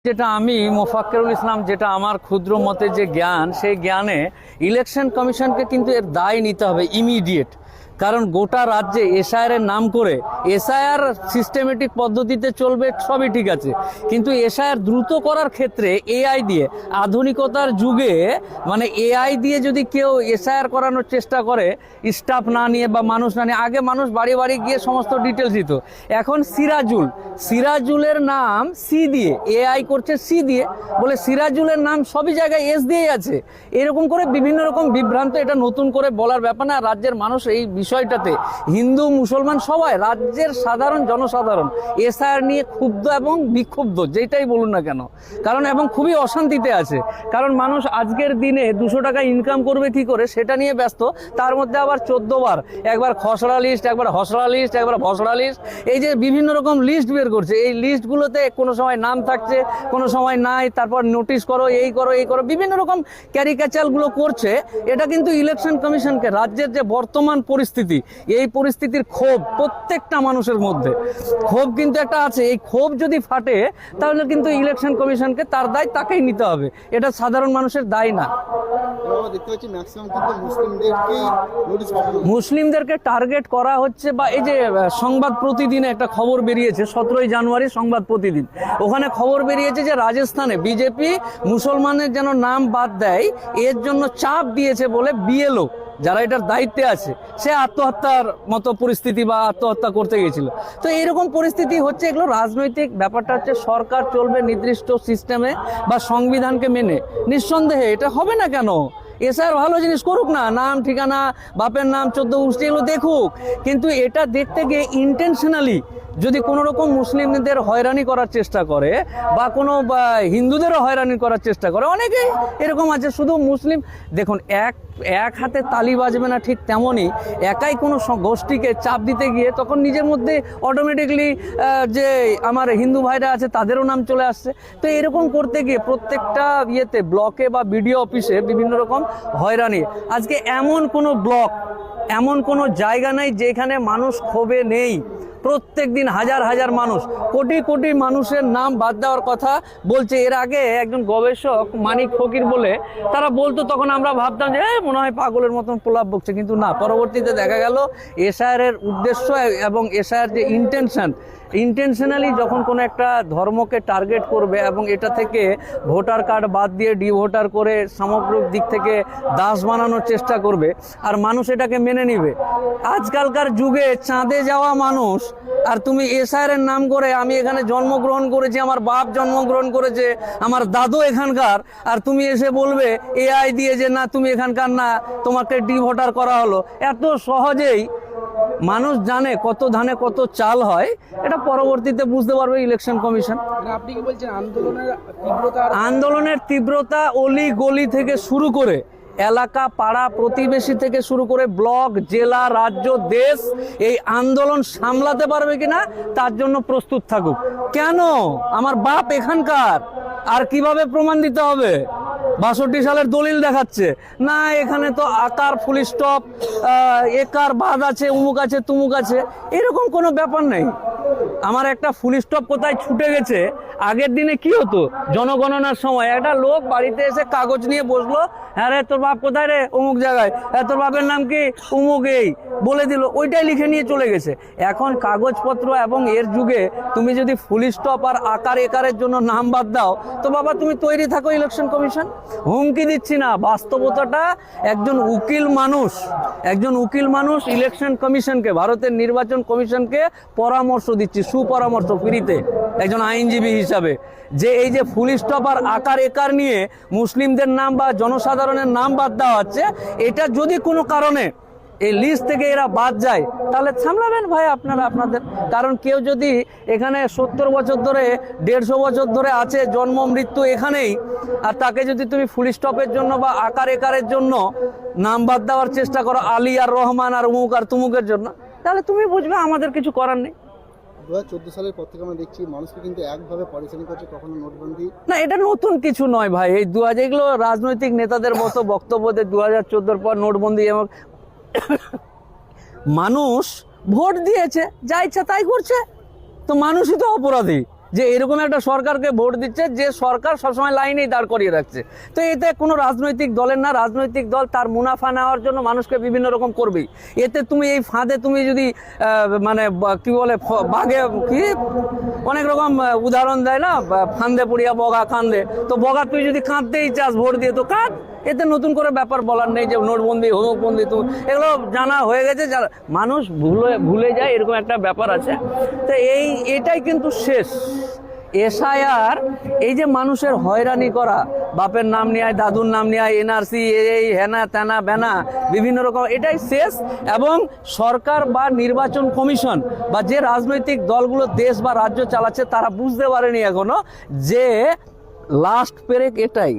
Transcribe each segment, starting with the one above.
যেটা আমি মোফাক্কেরুল ইসলাম, যেটা আমার ক্ষুদ্র মতে যে জ্ঞান, সেই জ্ঞানে ইলেকশন কমিশনকে কিন্তু এর দায় নিতে হবে ইমিডিয়েট। কারণ গোটা রাজ্যে এসআইআর এর নাম করে, এসআইআর সিস্টেমেটিক পদ্ধতিতে চলবে, সবই ঠিক আছে, কিন্তু এসআইআর দ্রুত করার ক্ষেত্রে এআই দিয়ে, আধুনিকতার যুগে মানে এআই দিয়ে যদি কেউ এসআইআর করানোর চেষ্টা করে স্টাফ না নিয়ে বা মানুষ না নিয়ে, আগে মানুষ বাড়ি বাড়ি গিয়ে সমস্ত ডিটেলস দিত, এখন সিরাজুলের নাম সি দিয়ে, এআই করছে সি দিয়ে, বলে সিরাজুলের নাম সবই জায়গায় এস দিয়েই আছে। এরকম করে বিভিন্ন রকম বিভ্রান্ত, এটা নতুন করে বলার ব্যাপার না। রাজ্যের মানুষ এই বিষয়টাতে, হিন্দু মুসলমান সবাই, রাজ্যের সাধারণ জনসাধারণ এসআইআর নিয়ে ক্ষুব্ধ এবং বিক্ষুব্ধ, যেটাই বলুন না কেন, কারণ এবং খুবই অশান্তিতে আছে। কারণ মানুষ আজকের দিনে 200 টাকা ইনকাম করবে কি করে সেটা নিয়ে ব্যস্ত, তার মধ্যে আবার 14 বার, একবার খসড়া লিস্ট, একবার হসড়া লিস্ট, একবার ভসড়া লিস্ট, এই যে বিভিন্ন রকম লিস্ট বের করছে। এই লিস্টগুলোতে কোনো সময় নাম থাকছে, কোনো সময় নাই, তারপর নোটিশ করো, এই করো, এই করো, বিভিন্ন রকম ক্যারিকেচারগুলো করছে। এটা কিন্তু ইলেকশন কমিশনকে, রাজ্যের যে বর্তমান পরিস্থিতি, এই পরিস্থিতির ক্ষোভ প্রত্যেকটা মানুষের মধ্যে, ক্ষোভ কিন্তু একটা আছে। এই ক্ষোভ যদি ফাটে তাহলে কিন্তু ইলেকশন কমিশনকে তার দায় তাকেই নিতে হবে, এটা সাধারণ মানুষের দায় না। মুসলিমদেরকে টার্গেট করা হচ্ছে, বা এই যে সংবাদ প্রতিদিনে একটা খবর বেরিয়েছে, 17ই জানুয়ারি সংবাদ প্রতিদিন, ওখানে খবর বেরিয়েছে যে রাজস্থানে বিজেপি মুসলমানের যেন নাম বাদ দেয়, এর জন্য চাপ দিয়েছে বলে বিএলও যারা এটার দায়িত্বে আছে, সে আত্মহত্যার মতো পরিস্থিতি বা আত্মহত্যা করতে গেছিল। তো এইরকম পরিস্থিতি হচ্ছে। এগুলো রাজনৈতিক ব্যাপারটা হচ্ছে, সরকার চলবে নির্দিষ্ট সিস্টেমে বা সংবিধানকে মেনে, নিঃসন্দেহে এটা হবে না কেন। এসআর ভালো জিনিস করুক না, নাম ঠিকানা, বাপের নাম, 14 গোষ্ঠী, এগুলো দেখুক, কিন্তু এটা দেখতে গিয়ে ইন্টেনশনালি যদি কোনো রকম মুসলিমদের হয়রানি করার চেষ্টা করে বা কোনো হিন্দুদেরও হয়রানি করার চেষ্টা করে, অনেকেই এরকম আছে। শুধু মুসলিম, দেখুন, এক হাতে তালি বাজবে না, ঠিক তেমনই একাই কোনো গোষ্ঠীকে চাপ দিতে গিয়ে তখন নিজের মধ্যে অটোমেটিকলি যে আমার হিন্দু ভাইরা আছে তাদেরও নাম চলে আসছে। তো এরকম করতে গিয়ে প্রত্যেকটা ইয়েতে, ব্লকে বা বিডিও অফিসে বিভিন্ন রকম হয়রানি। আজকে এমন কোনো ব্লক, এমন কোনো জায়গা নাই যেখানে মানুষ ক্ষোভে নেই। প্রত্যেক দিন হাজার হাজার মানুষ, কোটি কোটি মানুষের নাম বাদ দেওয়ার কথা বলছে। এর আগে একজন গবেষক মানিক ফকির বলে তারা বলতো, তখন আমরা ভাবতাম যে মনে হয় পাগলের মতন প্রলাপ বকছে, কিন্তু না, পরবর্তীতে দেখা গেল এসআইআর এর উদ্দেশ্য এবং এসআইআর যে ইন্টেনশনালি যখন কোনো একটা ধর্মকে টার্গেট করবে এবং এটা থেকে ভোটার কার্ড বাদ দিয়ে ডিভোটার করে সামগ্রিক দিক থেকে দাস বানানোর চেষ্টা করবে, আর মানুষ এটাকে মেনে নিবে। আজকালকার যুগে চাঁদে যাওয়া মানুষ, আর তুমি এসআইআর এর নাম করে, আমি এখানে জন্মগ্রহণ করেছি, আমার বাপ জন্মগ্রহণ করেছে, আমার দাদু এখানকার, আর তুমি এসে বলবে এআই দিয়ে যে না তুমি এখানকার না, তোমাকে ডিভোটার করা হলো। এত সহজেই মানুষ জানে কত ধানে কত চাল হয়, এটা পরবর্তীতে বুঝতে পারবে ইলেকশন কমিশন। আপনি কি বলছেন আন্দোলনের তীব্রতা অলি গলি থেকে শুরু করে এলাকা, পাড়া, প্রতিবেশী থেকে শুরু করে ব্লক, জেলা, রাজ্য, দেশ, এই আন্দোলন সামলাতে পারবে কিনা তার জন্য প্রস্তুত থাকুক। কেন? আমার বাপ এখানকার, আর কিভাবে প্রমাণ দিতে হবে? 62 সালের দলিল দেখাচ্ছে না, এখানে তো আকার ফুল স্টপ, একার বাদ আছে, উমুক আছে, তুমুক আছে, এরকম কোনো ব্যাপার নেই। আমার একটা ফুল স্টপ কোথায় ছুটে গেছে, আগের দিনে কি হতো, জনগণনার সময় একটা লোক বাড়িতে এসে কাগজ নিয়ে বসলো, হ্যাঁ রে তোর বাপ কোথায় রে, অমুক জায়গায়, হ্যাঁ তোর বাপের নাম কি, অমুক, এই বলে দিল, ওইটাই লিখে নিয়ে চলে গেছে। এখন কাগজপত্র এবং এর যুগে তুমি যদি ফুল স্টপ আর আকার একারের জন্য নাম বাদ দাও, তো বাবা তুমি তৈরি থাকো ইলেকশন কমিশন। হুমকি দিচ্ছি না, বাস্তবতাটা। একজন উকিল মানুষ ইলেকশন কমিশনকে, ভারতের নির্বাচন কমিশনকে পরামর্শ দিচ্ছি, সুপরামর্শ ফ্রিতে, একজন আইনজীবী হিসাবে, যে এই যে ফুল স্টপ আর আকার একার নিয়ে মুসলিমদের নাম বা জনসাধারণের নাম বাদ দেওয়া হচ্ছে, এটা যদি কোনো কারণে এই লিস্ট থেকে এরা বাদ যায়, তাহলে সামলাবেন ভাই আপনারা আপনাদের। কারণ কেউ যদি এখানে 70 বছর ধরে, 150 বছর ধরে আছে, জন্ম মৃত্যু এখানেই, আর তাকে যদি তুমি ফুল স্টপের জন্য বা আকার একারের জন্য নাম বাদ দেওয়ার চেষ্টা করো, আলী আর রহমান আর উমুক আর তুমুকের জন্য, তাহলে তুমি বুঝবে আমাদের কিছু করার নেই। 2014 সালের পর থেকে আমরা দেখছি মানুষকে কিন্তু একভাবে পরিচালনা করছে, কখনো নোটবন্দি না, এটা নতুন কিছু নয় ভাই। এই 2000, এগুলো রাজনৈতিক নেতাদের মতো বক্তব্য দেয় 2014 পর নোটবন্দি, এবং মানুষ ভোট দিয়েছে, যা ইচ্ছা তাই করছে, তো মানুষই তো অপরাধী। যে এরকম একটা সরকারকে ভোট দিচ্ছে যে সরকার সবসময় লাইনেই দাঁড় করিয়ে রাখছে। তো এতে কোনো রাজনৈতিক দলের না, রাজনৈতিক দল তার মুনাফা নেওয়ার জন্য মানুষকে বিভিন্ন রকম করবেই। এতে তুমি এই ফাঁদে তুমি যদি মানে কি বলে বাঘে কি অনেক রকম উদাহরণ দেয় না, ফান্দে পড়িয়া বগা কান্দে, তো বগা তুই যদি কাঁদতেই চাস ভোট দিয়ে তো কাঁদ। এতে নতুন করে ব্যাপার বলার নেই যে নোটবন্দি হোমকবন্দি, তুমি এগুলো জানা হয়ে গেছে, মানুষ ভুলে যায়, এরকম একটা ব্যাপার আছে। তো এটাই কিন্তু শেষ। এসআইআর এই যে মানুষের হয়রানি করা, বাপের নাম নিয়ে আয়, দাদুর নাম নিয়ে আয়, এনআরসি, এই হেনা তেনা বেনা বিভিন্ন রকম, এটাই শেষ। এবং সরকার বা নির্বাচন কমিশন বা যে রাজনৈতিক দলগুলো দেশ বা রাজ্য চালাচ্ছে তারা বুঝতে পারেনি এখনো যে লাস্ট পেরেক এটাই।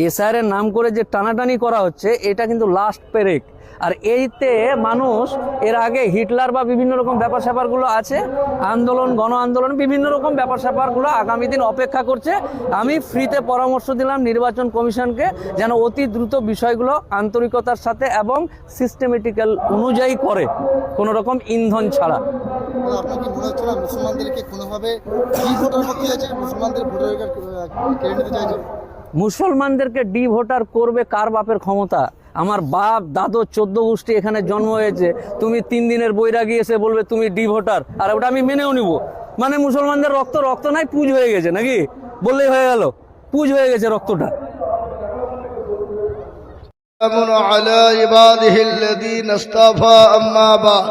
এসআইআর এর নাম করে যে টানাটানি করা হচ্ছে এটা কিন্তু লাস্ট পেরেক। আর এইতে মানুষ এর আগে হিটলার বা বিভিন্ন রকম ব্যাপার স্যাপারগুলো আছে, আন্দোলন, গণ আন্দোলন, বিভিন্ন রকম ব্যাপার স্যাপারগুলো আগামী দিন অপেক্ষা করছে। আমি ফ্রিতে পরামর্শ দিলাম নির্বাচন কমিশনকে যেন অতি দ্রুত বিষয়গুলো আন্তরিকতার সাথে এবং সিস্টেমেটিক্যাল অনুযায়ী করে, কোনো রকম ইন্ধন ছাড়া। আপনার কি মনে হচ্ছে না মুসলমানদেরকে কোনোভাবে কি ভোটার করতে চাইছে, মুসলমানদের ভোটাধিকার কেড়ে নিতে চাইছে? মুসলমানদেরকে ডি ভোটার করবে কার বাপের ক্ষমতা? আমার বাপ দাদু 14 গোষ্ঠী এখানে জন্ম হয়েছে, তুমি 3 দিনের বৈরাগী এসে বলবে তুমি ডি ভোটার, আর ওটা আমি মেনেও নিব? মানে মুসলমানদের রক্ত নাই, পুজ হয়ে গেছে নাকি? বললেই হয়ে গেল, পুজ হয়ে গেছে রক্তটা। على عباده الذين اصطفى أما بعد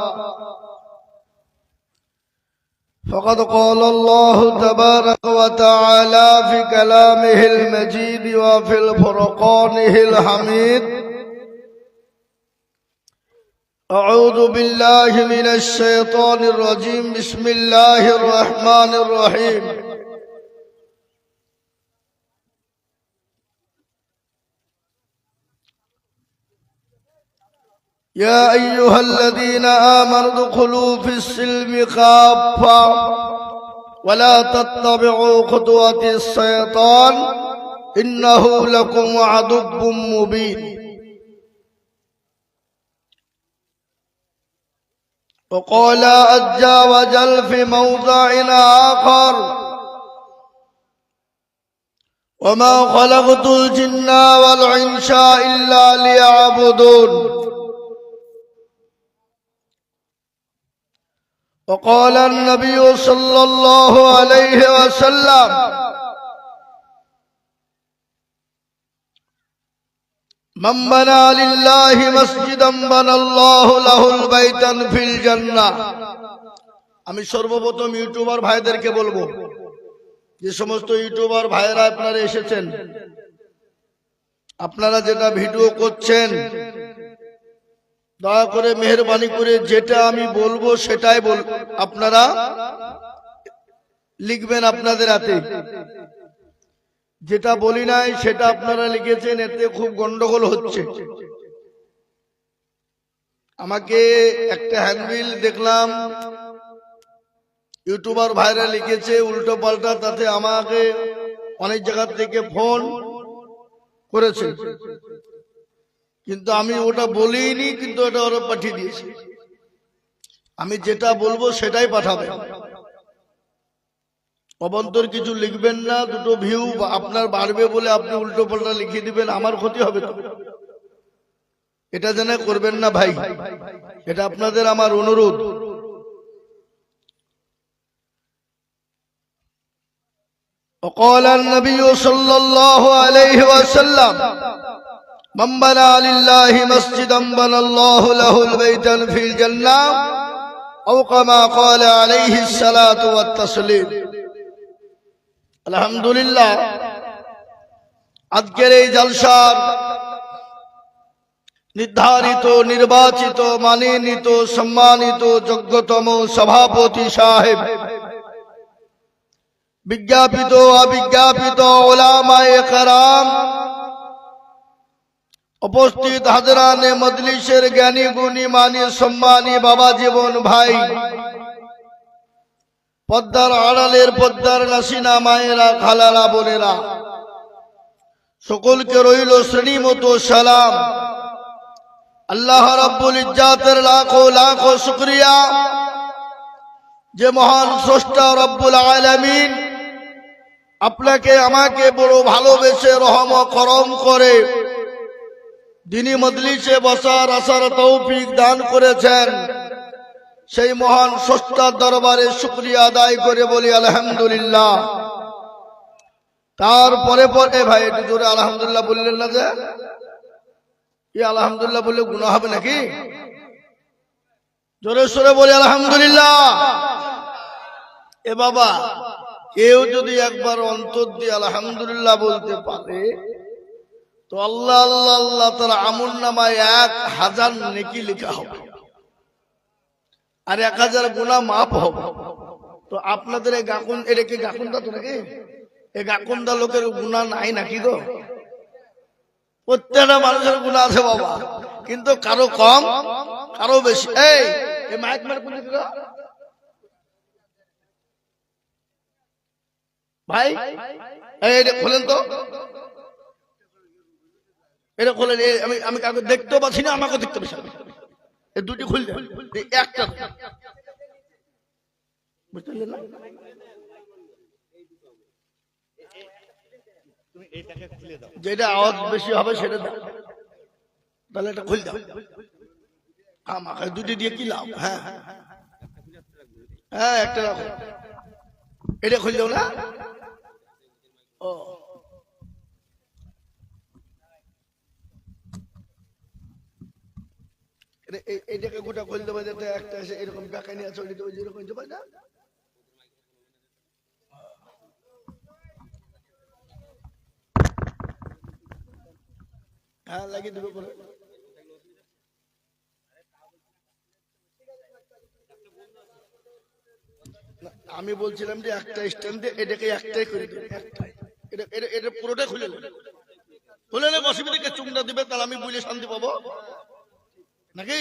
فقد قال الله تبارك وتعالى في كلامه المجيد وفي الفرقانه الحميد أعوذ بالله من الشيطان الرجيم بسم الله الرحمن الرحيم يا أيها الذين آمنوا ادخلوا في السلم كافة ولا تتبعوا خطوات الشيطان إنه لكم عدو مبين وقال عز وجل في موضع آخر وما خلقت الجن والإنس إلا ليعبدون وقال النبي صلى الله عليه وسلم من بنى لله مسجدا بنى الله له البيتا في الجنة। আমি সর্বপ্রথম ইউটিউবার ভাইদেরকে বলবো, যে সমস্ত ইউটিউবার ভাইরা আপনারা এসেছেন, আপনারা যেটা ভিডিও করছেন দয়া করে মেহেরবানি করে যেটা আমি বলবো সেটাই আপনারা লিখবেন আপনাদের হাতে। যেটা বলি নাই সেটা আপনারা লিখেছেন, এতে খুব গন্ডগোল হচ্ছে। আমাকে একটা হ্যান্ডবিল দেখলাম ইউটিউবার ভাইরা লিখেছে উল্টো পাল্টা, তাতে আমাকে অনেক জায়গা থেকে ফোন করেছে, কিন্তু আমি ওটা বলিনি, কিন্তু ওটা ওরা পাঠিয়ে দিয়েছে। আমি যেটা বলবো সেটাই পাঠাবেন, অবান্তর কিছু লিখবেন না। দুটো ভিউ আপনার বাড়বে বলে আপনি উল্টো পাল্টা লিখে দিবেন, আমার ক্ষতি হবে তো। এটা যেন করবেন না ভাই, এটা আপনাদের আমার অনুরোধ। وقال النبي صلى الله عليه وسلم من بنى لله مسجدا بنى الله له البيت في الجنة أو كما قال عليه الصلاة والتسليم। আলহামদুলিল্লাহ, আজকের এই জলসার নির্ধারিত, নির্বাচিত, মানিনীত, সম্মানিত যোগ্যতম সভাপতি সাহেব, বিজ্ঞাপিত অবিজ্ঞাপিত ওলামায়ে কেরাম, উপস্থিত হাজরানে মজলিসের জ্ঞানী গুণী মানি সম্মানী বাবা জীবন ভাই, পদ্মার আড়ালের পদ্মার নাসিনা মায়েরা, খালারা, বোনেরা, সকলকে রইল শ্রেণীমতো সালাম। আল্লাহ রাব্বুল ইজ্জাতের লাখো লাখো শুকরিয়া, যে মহান স্রষ্টা রব্বুল আলামিন আপনাকে আমাকে বড় ভালোবেসে রহম ও করম করে দিনী মজলিসে বসার আসার তৌফিক দান করেছেন, সেই মহান স্রষ্টার দরবারে শুকরিয়া আদায় করে বলি আলহামদুলিল্লাহ। তারপরে পরে ভাই একটু জোরে আলহামদুলিল্লাহ বললেন না যে? কি আলহামদুলিল্লাহ বললে গুনাহ হবে নাকি? জোরে সোরে বলি আলহামদুলিল্লাহ। এ বাবা, কেউ যদি একবার অন্তর দিয়ে আলহামদুলিল্লাহ বলতে পারে তো আল্লাহ আল্লাহ আল্লাহ তার আমল নামায় 1000 নেকি লেখা হবে আর 1000 গুনাহ মাফ হবে। তো আপনাদের এই গাকুন, এটা কি গাকুন্দা তো নাকি? এই গাকুন্দা লোকের গুনাহ নাই নাকি গো? প্রত্যেকটা মানুষের গুনাহ আছে বাবা, কিন্তু কারো কম কারো বেশি। এই মাইক মার কোন দিকে ভাই? এটা খোলেন তো, এটা খোলেন। আমি কাউকে দেখতেও পাচ্ছি না, আমাকে দেখতে পাচ্ছি না। এই দুটি খুললে একটা বুঝতে পারলেন না? যেটা আওয়াজ বেশি হবে সেটা দাও, তাহলে এটা খুলে দাও। আমাকে দুটি দিয়ে কি লাভ? হ্যাঁ হ্যাঁ, একটা রাখো, এটা খুলে দাও না। ও এইটাকে গোটা খুলে দেবো, যাতে একটা এসে এরকম বেকানি আছে ওই যেরকম দেবো না। হ্যাঁ, লাগিয়ে দেবো বলে। আমি বলছিলাম যে একটা স্ট্যান্ড দিয়ে এটাকে একটাই করে দেবে, একটাই। এটা পুরোটাই খুলে দেবে, খুলে নেবে, অসুবিধাকে চুমটা দিবে, তাহলে আমি বুঝে শান্তি পাবো নাকি?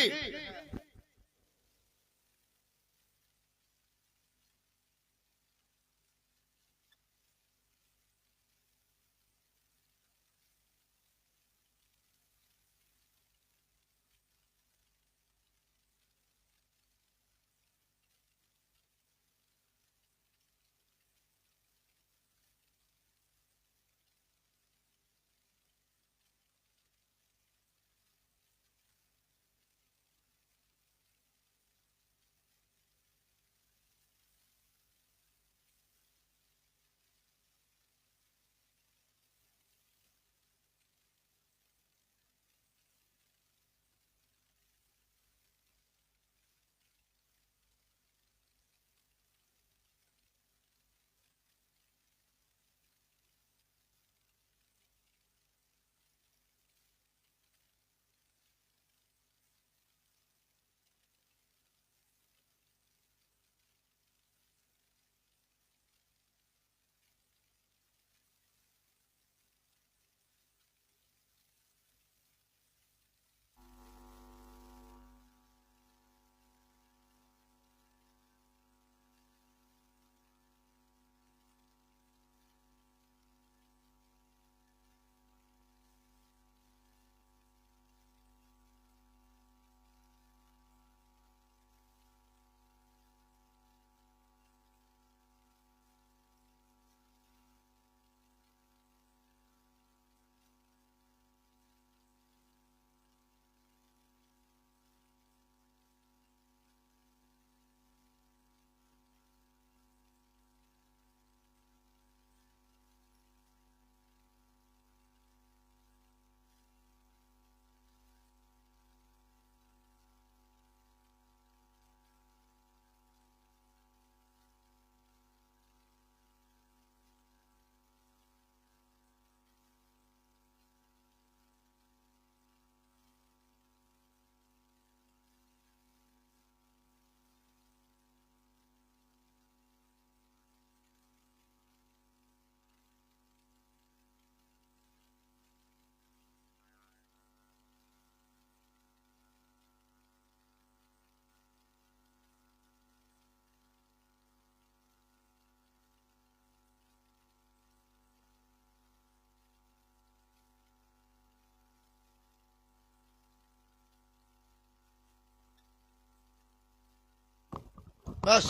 ব্যাস,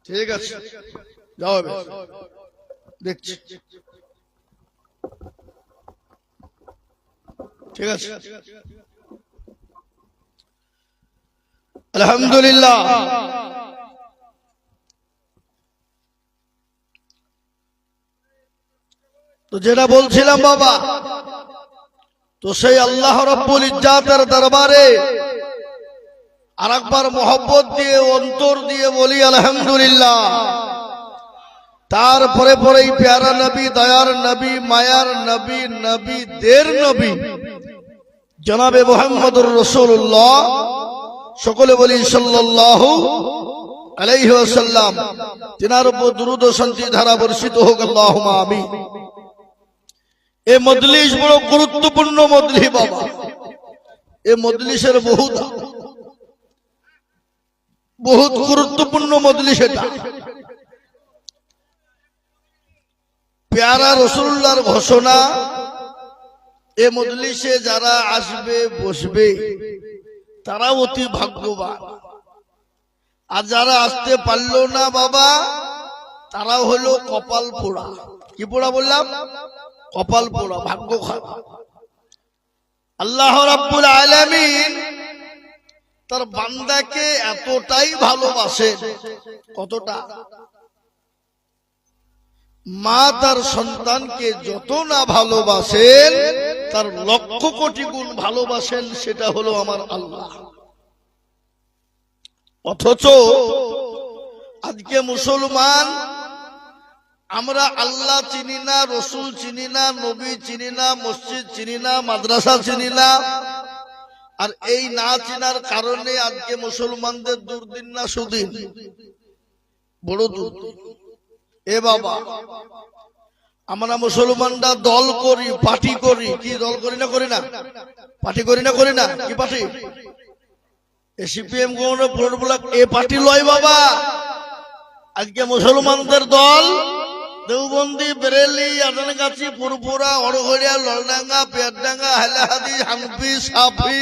ঠিক আছে, যাও এবার। দেখছি, ঠিক আছে। আলহামদুলিল্লাহ। তো যেটা বলছিলাম বাবা, তো সেই আল্লাহ রাব্বুল ইজ্জাতের দরবারে আরেকবার মোহব্বত দিয়ে অন্তর দিয়ে বলি আলহামদুলিল্লাহ। তারপরে পরেই প্যারা নবী, দয়ার নবী, মায়ার নবী, নবীদের নবী জনাবে মুহাম্মদুর রাসূলুল্লাহ, সকলে বলি সাল্লাল্লাহু আলাইহি ওয়াসাল্লাম। তিনার উপর দুরূদ ও শান্তি ধারা বর্ষিত হোক, আল্লাহুম্মা আমিন। এই মজলিস বড় গুরুত্বপূর্ণ মজলিস বাবা। এই মজলিসের বহুত গুরুত্বপূর্ণ মজলিস এটা। প্যারা রাসূলুল্লাহর ঘোষণা, এ মজলিসে যারা আসবে বসবে তারা অতি ভাগ্যবান, আর যারা আসতে পারলো না বাবা তারা হলো কপাল পোড়া। কি পোড়া বললাম? কপাল পোড়া, ভাগ্য খারাপ। আল্লাহ রাব্বুল আলামিন তার বান্দাকে এতটাই ভালোবাসেন, কতটা? মা তার সন্তানকে যত না ভালোবাসেন তার লক্ষ কোটি গুণ ভালোবাসেন, সেটা হলো আমার আল্লাহ। অথচ আজকে মুসলমান আমরা আল্লাহ চিনি না, রসুল চিনি না, নবী চিনি না, মসজিদ চিনি না, মাদ্রাসা চিনি না। আর এই না চিনার কারণে আজকে মুসলমানদের দুর্দিন না সুদিন, বড় দুর্দিন। এ বাবা, আমরা মুসলমানরা দল করি, পার্টি করি। কি দল করি না? করি না? পার্টি করি না? করি না? কি পার্টি? সিপিএম এ পার্টি লয় বাবা। আজকে মুসলমানদের দল দেওবন্দি, বেরেলি, আদানগাছি, পুরপুরা, অড়ঘড়িয়া, ললডাঙ্গা, পেটডাঙ্গা, হাইলাহাদি, হানফি, সাফি,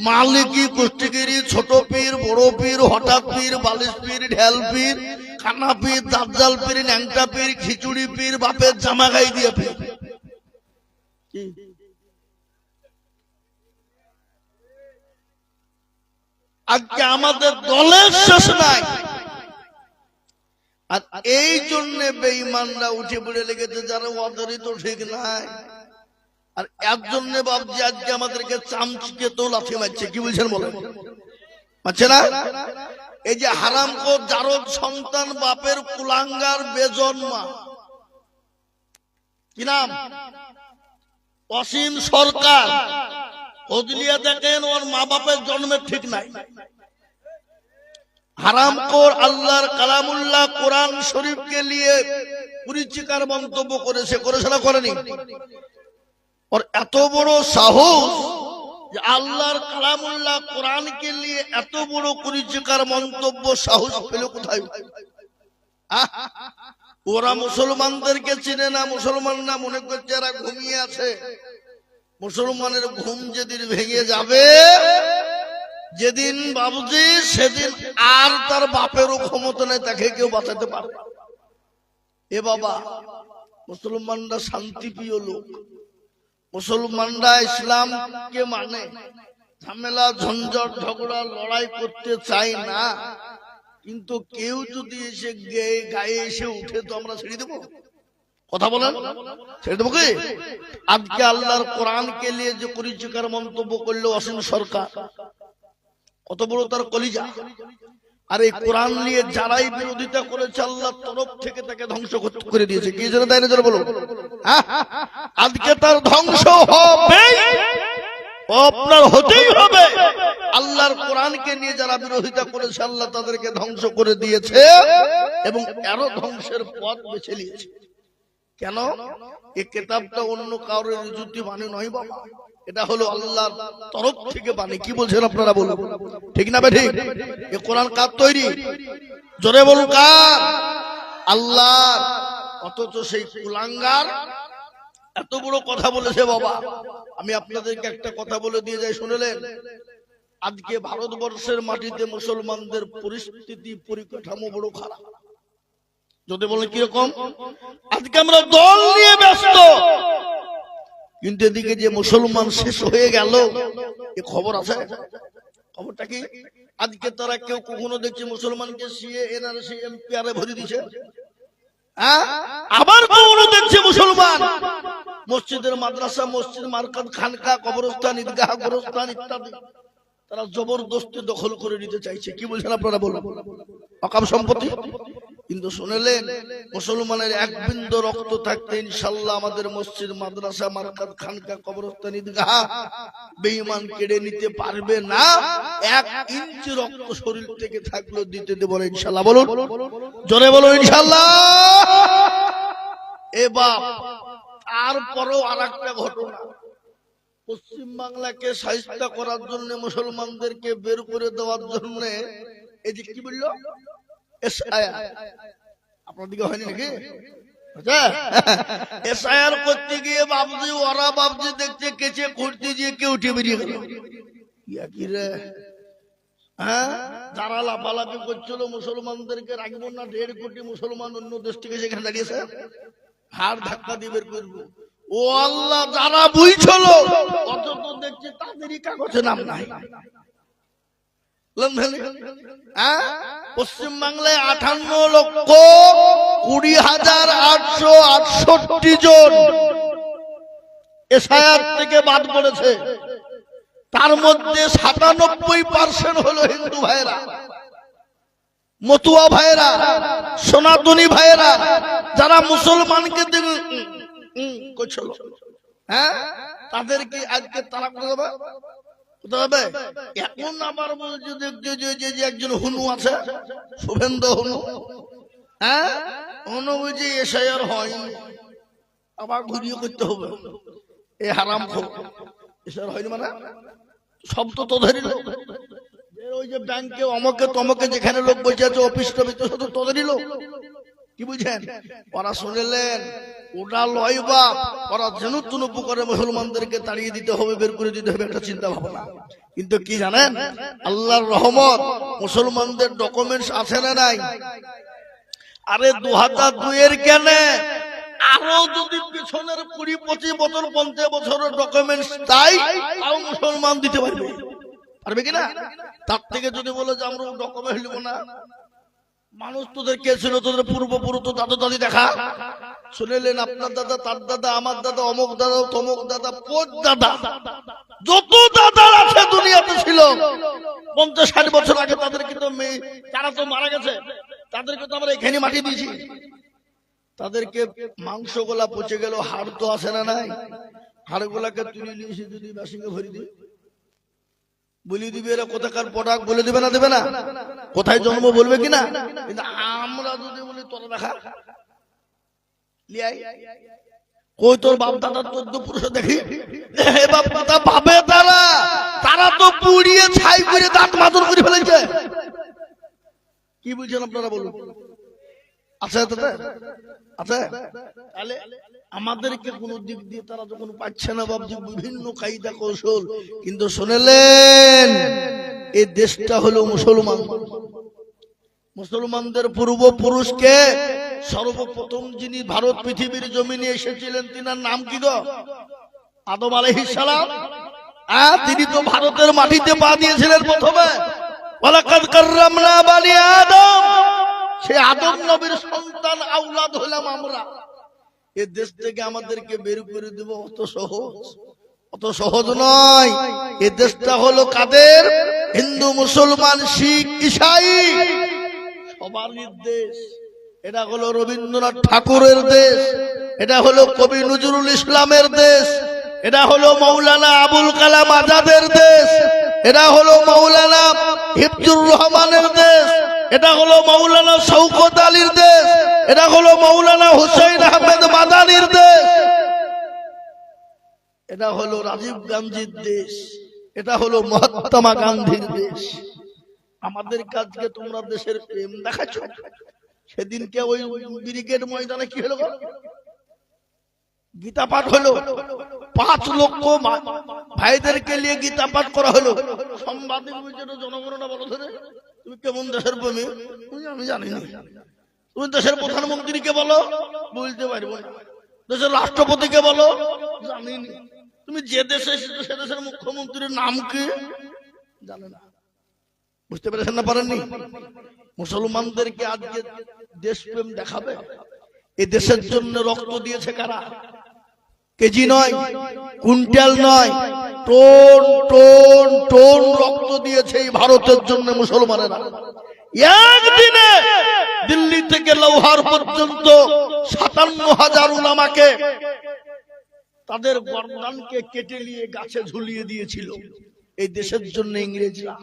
মালিকি, কুষ্টিগিরি, ছোট পীর, বড় পীর, হঠাৎ পীর, বালিশ পীর, ঢেল পীর, কানা পীর, দাজ্জাল পীর, ন্যাংটা পীর, খিচুড়ি পীর, বাপের জামা গাই দিয়ে পীর। আজকে আমাদের দলের শেষ নাই। আর এই জন্য বেঈমানরা উঠে পড়ে লেগেছে, যারা ওদেরই তো ঠিক নাই। আর এর জন্য ভাবছি আজকে আমাদেরকে চামচিকে তো লাথি মারছে। কি বলছেন বলেন? মারছে না? এই যে হারামখোর জারদ সন্তান, বাপের কুলাঙ্গার বেজন্মা, কি নাম? অসীম সরকার। হজলিয়া দেখেন, ওর মা বাপের জন্মের ঠিক নাই। হারামখোর আল্লাহর কালামুল্লাহ কোরআন শরীফকে নিয়ে কুরুচিকার মন্তব্য করেছে, করেছে না করেনি? ওর এত বড় সাহস যে আল্লাহর কালামুল্লাহ কোরআনকে নিয়ে এত বড় কুরুচিকার মন্তব্য সাহস পেল কোথায়? ওরা মুসলমানদেরকে চিনে না। মুসলমানরা মনে করছে এরা ঘুমিয়ে আছে। মুসলমানের ঘুম যেদিন ভেঙে যাবে, যেদিন বাবুজি, সেদিন আর তার বাপেরও ক্ষমতা নেই, তাকে কেউ বাঁচাতে পারবে। এ বাবা, মুসলমানরা শান্তিপ্রিয় লোক। মুসলমানরা ইসলামকে মানে, ঝামেলা, ঝঞ্ঝট, ঝগড়া, লড়াই করতে চাই না। কিন্তু কেউ যদি এসে গায়ে এসে উঠে তো আমরা ছেড়ে দেবো? কথা বলেন, ছেড়ে দেবো কি? আজকে আল্লাহর কোরআনকে নিয়ে যে কুরুচিকার মন্তব্য করলো অসীম সরকার, কত বড় তার কলিজা। আর এই কোরআন নিয়ে যারাই বিরোধিতা করেছে আল্লাহর তরফ থেকে তাকে ধ্বংস করে দিয়েছে। কি জন্য তাই না বলো? আজকে তার ধ্বংস হবে, আপনার হতেই হবে। আল্লাহর কোরআনকে নিয়ে যারা বিরোধিতা করেছে আল্লাহ তাদেরকে ধ্বংস করে দিয়েছে, এবং আরো ধ্বংসের পথ বেছে নিয়েছে। কেন? এই কিতাবটা অন্য কারোর যুক্তি মানে নয় বাবা, এটা হলো আল্লাহর তরফ থেকে বাণী। কি বলছেন আপনারা বলুন, ঠিক না ঠিক? এই কোরআন কার তৈরি? জোরে বলুন, কার? আল্লাহর। অথচ সেই কুলাঙ্গার এত বড় কথা বলেছে বাবা। আমি আপনাদেরকে একটা কথা বলে দিয়ে যাই, শুনলেন? আজকে ভারতবর্ষের মাটিতে মুসলমানদের পরিস্থিতি পরিকাঠামো বড় খারাপ। যদি বলেন কিরকম, আজকে আমরা দল নিয়ে ব্যস্ত, কিন্তু এদিকে যে মুসলমান শেষ হয়ে গেল এ খবর আছে। খবরটা কি? আজকে তারা কেউ কখনো দেখছে মুসলমানকে সিএ এনআরসি এমপিআরে ভরে দিছে? আবার কখনো দেখছে মুসলমান মসজিদের মাদ্রাসা, মসজিদ, মার্কাত, খানকা, কবরস্থান, ঈদগাহ, গোরস্থান ইত্যাদি তারা জবরদস্তি দখল করে নিতে চাইছে। কি বলছেন আপনারা বলুন? অকাম সম্পত্তি। কিন্তু শুনলেন, মুসলমানের এক বিন্দু রক্ত থাকতে ইনশাআল্লাহ আমাদের মসজিদ, মাদ্রাসা, মার্কাত, খানকা, কবরস্থান, ঈদগাহ বেঈমান কেড়ে নিতে পারবে না। 1 ইঞ্চি রক্ত শরীর থেকে থাকলেও দিতে দেব না ইনশাআল্লাহ। বলুন, জোরে বলুন ইনশাআল্লাহ। এ বাপ, তারপরও আরেকটা ঘটনা, পশ্চিম বাংলাকে শায়েস্তা করার জন্য, মুসলমানদেরকে বের করে দেওয়ার জন্য এই যে কি বললো আপনার দিকে হয়নি নাকি? এসআইআর করতে গিয়ে বাবজি, ওরা বাবজি দেখতে কেচে করতে গিয়ে কেউ উঠে বেরিয়ে গেল। কি রে, যারা লাফালাফি করছিল মুসলমানদেরকে রাখবো না, 1.5 কোটি মুসলমান অন্য দেশ থেকে সেখানে দাঁড়িয়েছে, হাড় ধাক্কা দিয়ে বের করবো। ও আল্লাহ, যারা বুঝছিল অথচ দেখছি তাদেরই কাগজে নাম নাই। পশ্চিম বাংলায় 58,20,868 জন এসআইআর থেকে বাদ পড়েছে। তার মধ্যে 97% হলো হিন্দু ভাইয়েরা, মতুয়া ভাইয়েরা, সনাতনী ভাইয়েরা, যারা মুসলমানকে করছিল, তাদেরকে আজকে তারা হবে। এখন আবার বলছে দেখছে যে একজন হুনু আছে, শুভেন্দু হুনু, হুনু বলছে এসআইআর হয়নি, আবার ঘুরিয়ে করতে হবে। এ হারাম খোর, এসআইআর হয়নি মানে সব তো তোদেরই লোক। ওই যে ব্যাংকে অমকে তমকে যেখানে লোক বসে আছে, অফিস টফিস তো তোদেরই লোক। কি বুঝছেন? ওরা শুনলেন ওটা লয় বাপ, ওরা জেনুতুনুপু করে মুসলমানদেরকে তাড়িয়ে দিতে হবে, বের করে দিতে হবে, একটা চিন্তা ভাবনা। কিন্তু কি জানেন, আল্লাহর রহমত, মুসলমানদের ডকুমেন্টস আছে না নাই? আরে 2002 এর কেন, আরো যদি পিছনের 20-25 বছর 50 বছরের ডকুমেন্টস তাই তাও মুসলমান দিতে পারবে, পারবে কিনা? তার থেকে যদি বলে যে আমরা ডকুমেন্ট নিব না, মানুষ তোদের কে ছিল, তোদের পূর্বপুরুষ তো দাদা দাদি দেখা। শুনলেন, আপনার দাদা, তার দাদা, আমার দাদা, অমুক দাদা, তমুক দাদা, পোত দাদা, যত দাদা আছে দুনিয়াতে ছিল 50-60 বছর আগে, তাদেরকে তো তারা তো মারা গেছে, তাদেরকে তো আমরা এখানে মাটি দিয়েছি। তাদেরকে মাংস গোলা পচে গেল, হাড় তো আসে না নাই, হাড় গোলাকে তুলে নিয়েছি, যদি মেশিনে ভরি দিই বলে দিবে এরা কোথাকার প্রোডাক্ট, বলে দিবে না, দেবে না, কোথায় জন্ম বলবে কিনা। কিন্তু আমরা যদি বলি তোরা দেখা কই তোর বাপ দাদা 14 পুরুষ দেখি, বাপ দাদা ভাবে তারা তো পুড়িয়ে ছাই করে দাঁত মাদুর করে ফেলেছে। কি বুঝছেন আপনারা বলুন? আছে আছে। তাহলে আমাদেরকে কোন দিক দিয়ে তারা যখন পাচ্ছে না বাবজি, বিভিন্ন কায়দা কৌশল। কিন্তু শুনলেন, এই দেশটা হলো মুসলমান, মুসলমানদের পূর্বপুরুষকে সর্বপ্রথম যিনি ভারত পৃথিবীর জমিনে এসেছিলেন, তিনার নাম কি গো? আদম আলাইহিস সালাম। তিনি তো ভারতের মাটিতে পা দিয়েছিলেন প্রথমে। ওয়ালাকাদ কাররামনা বানি আদম, সেই আদম নবীর সন্তান আওলাদ হলাম আমরা। এই দেশ থেকে আমাদেরকে বের করে দেব অত সহজ নয়। এই দেশটা হলো কাদের? হিন্দু, মুসলমান, শিখ, ঈসাই, সবারই দেশ। এটা হলো রবীন্দ্রনাথ ঠাকুরের দেশ, এটা হলো কবি নজরুল ইসলামের দেশ, এটা হলো মৌলানা আবুল কালাম আজাদের দেশ, এটা হলো মৌলানা হিফজুর রহমানের দেশ, এটা হলো মৌলানা শওকত আলীর দেশ, এটা হলো মৌলানা হুসাইন আহমেদ মাদানির দেশ, এটা হলো রাজীব গান্ধীর দেশ, এটা হলো মহাত্মা গান্ধীর দেশ। আমাদের কাজকে তোমরা দেশের প্রেম দেখাচ্ছ। সেদিনকে ওই ব্রিগেড ময়দানে কি হলো? গীতা পাঠ হলো, 5 লক্ষ ভাইদেরকে নিয়ে গীতা পাঠ করা হলো। সাংবাদিক বলছে জনগণনা বলো ধরে তুমি কেমন দেশের প্রেমী, আমি জানি না। তুমি দেশের প্রধানমন্ত্রীকে বলো, বলতে পারবো না। দেশের রাষ্ট্রপতিকে বলো, জানি না। তুমি যে দেশে এসেছো সে দেশের মুখ্যমন্ত্রীর নাম কি জানে না। বুঝতে পেরেছেন না পারেননি? মুসলমানদেরকে আজকে দেশপ্রেম দেখাবে। এই দেশের জন্য রক্ত দিয়েছে কারা? কেজি নয়, কুইন্টাল নয়, টন টন টন রক্ত দিয়েছে এই ভারতের জন্য মুসলমানেরা। একদিনে দিল্লি থেকে লাহোর পর্যন্ত 57,000 উলামাকে তাদের গর্দানকে কেটে নিয়ে গাছে ঝুলিয়ে দিয়েছিল এই দেশের জন্য ইংরেজরা।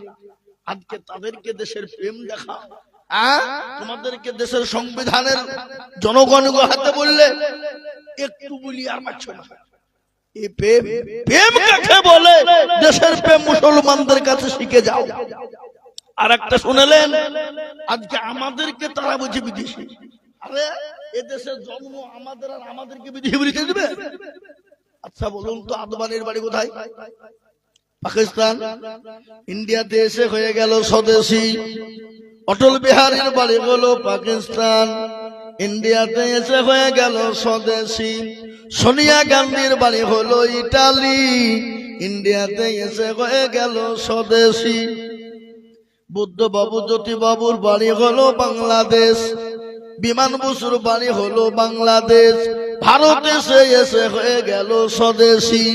আজকে তাদেরকে দেশের প্রেম দেখা, তোমাদেরকে দেশের সংবিধানের জনগণ হাতে বললে একটু বলি আর মারছ না। এই প্রেম, প্রেম কাকে বলে? দেশের প্রেম মুসলমানদের কাছে শিখে যাও। আর একটা শুনলেন, আজকে আমাদেরকে তারা বুঝে বিদেশি। আরে এ দেশের জন্ম আমাদের, আর আমাদেরকে বিদেশি বলতে দেবে? আচ্ছা বলুন তো, আদবানির বাড়ি কোথায়? পাকিস্তান। ইন্ডিয়াতে এসে হয়ে গেল স্বদেশী। অটল বিহারীর বাড়ি হলো পাকিস্তান, ইন্ডিয়াতে এসে হয়ে গেল স্বদেশী। সোনিয়া গান্ধীর বাড়ি হলো ইটালি, ইন্ডিয়াতে এসে হয়ে গেল স্বদেশী। বুদ্ধ বাবু জ্যোতি বাবুর বাড়ি হলো বাংলাদেশ, বিমান বসুর বাড়ি হলো বাংলাদেশ, ভারতে এসে হয়ে গেল স্বদেশী।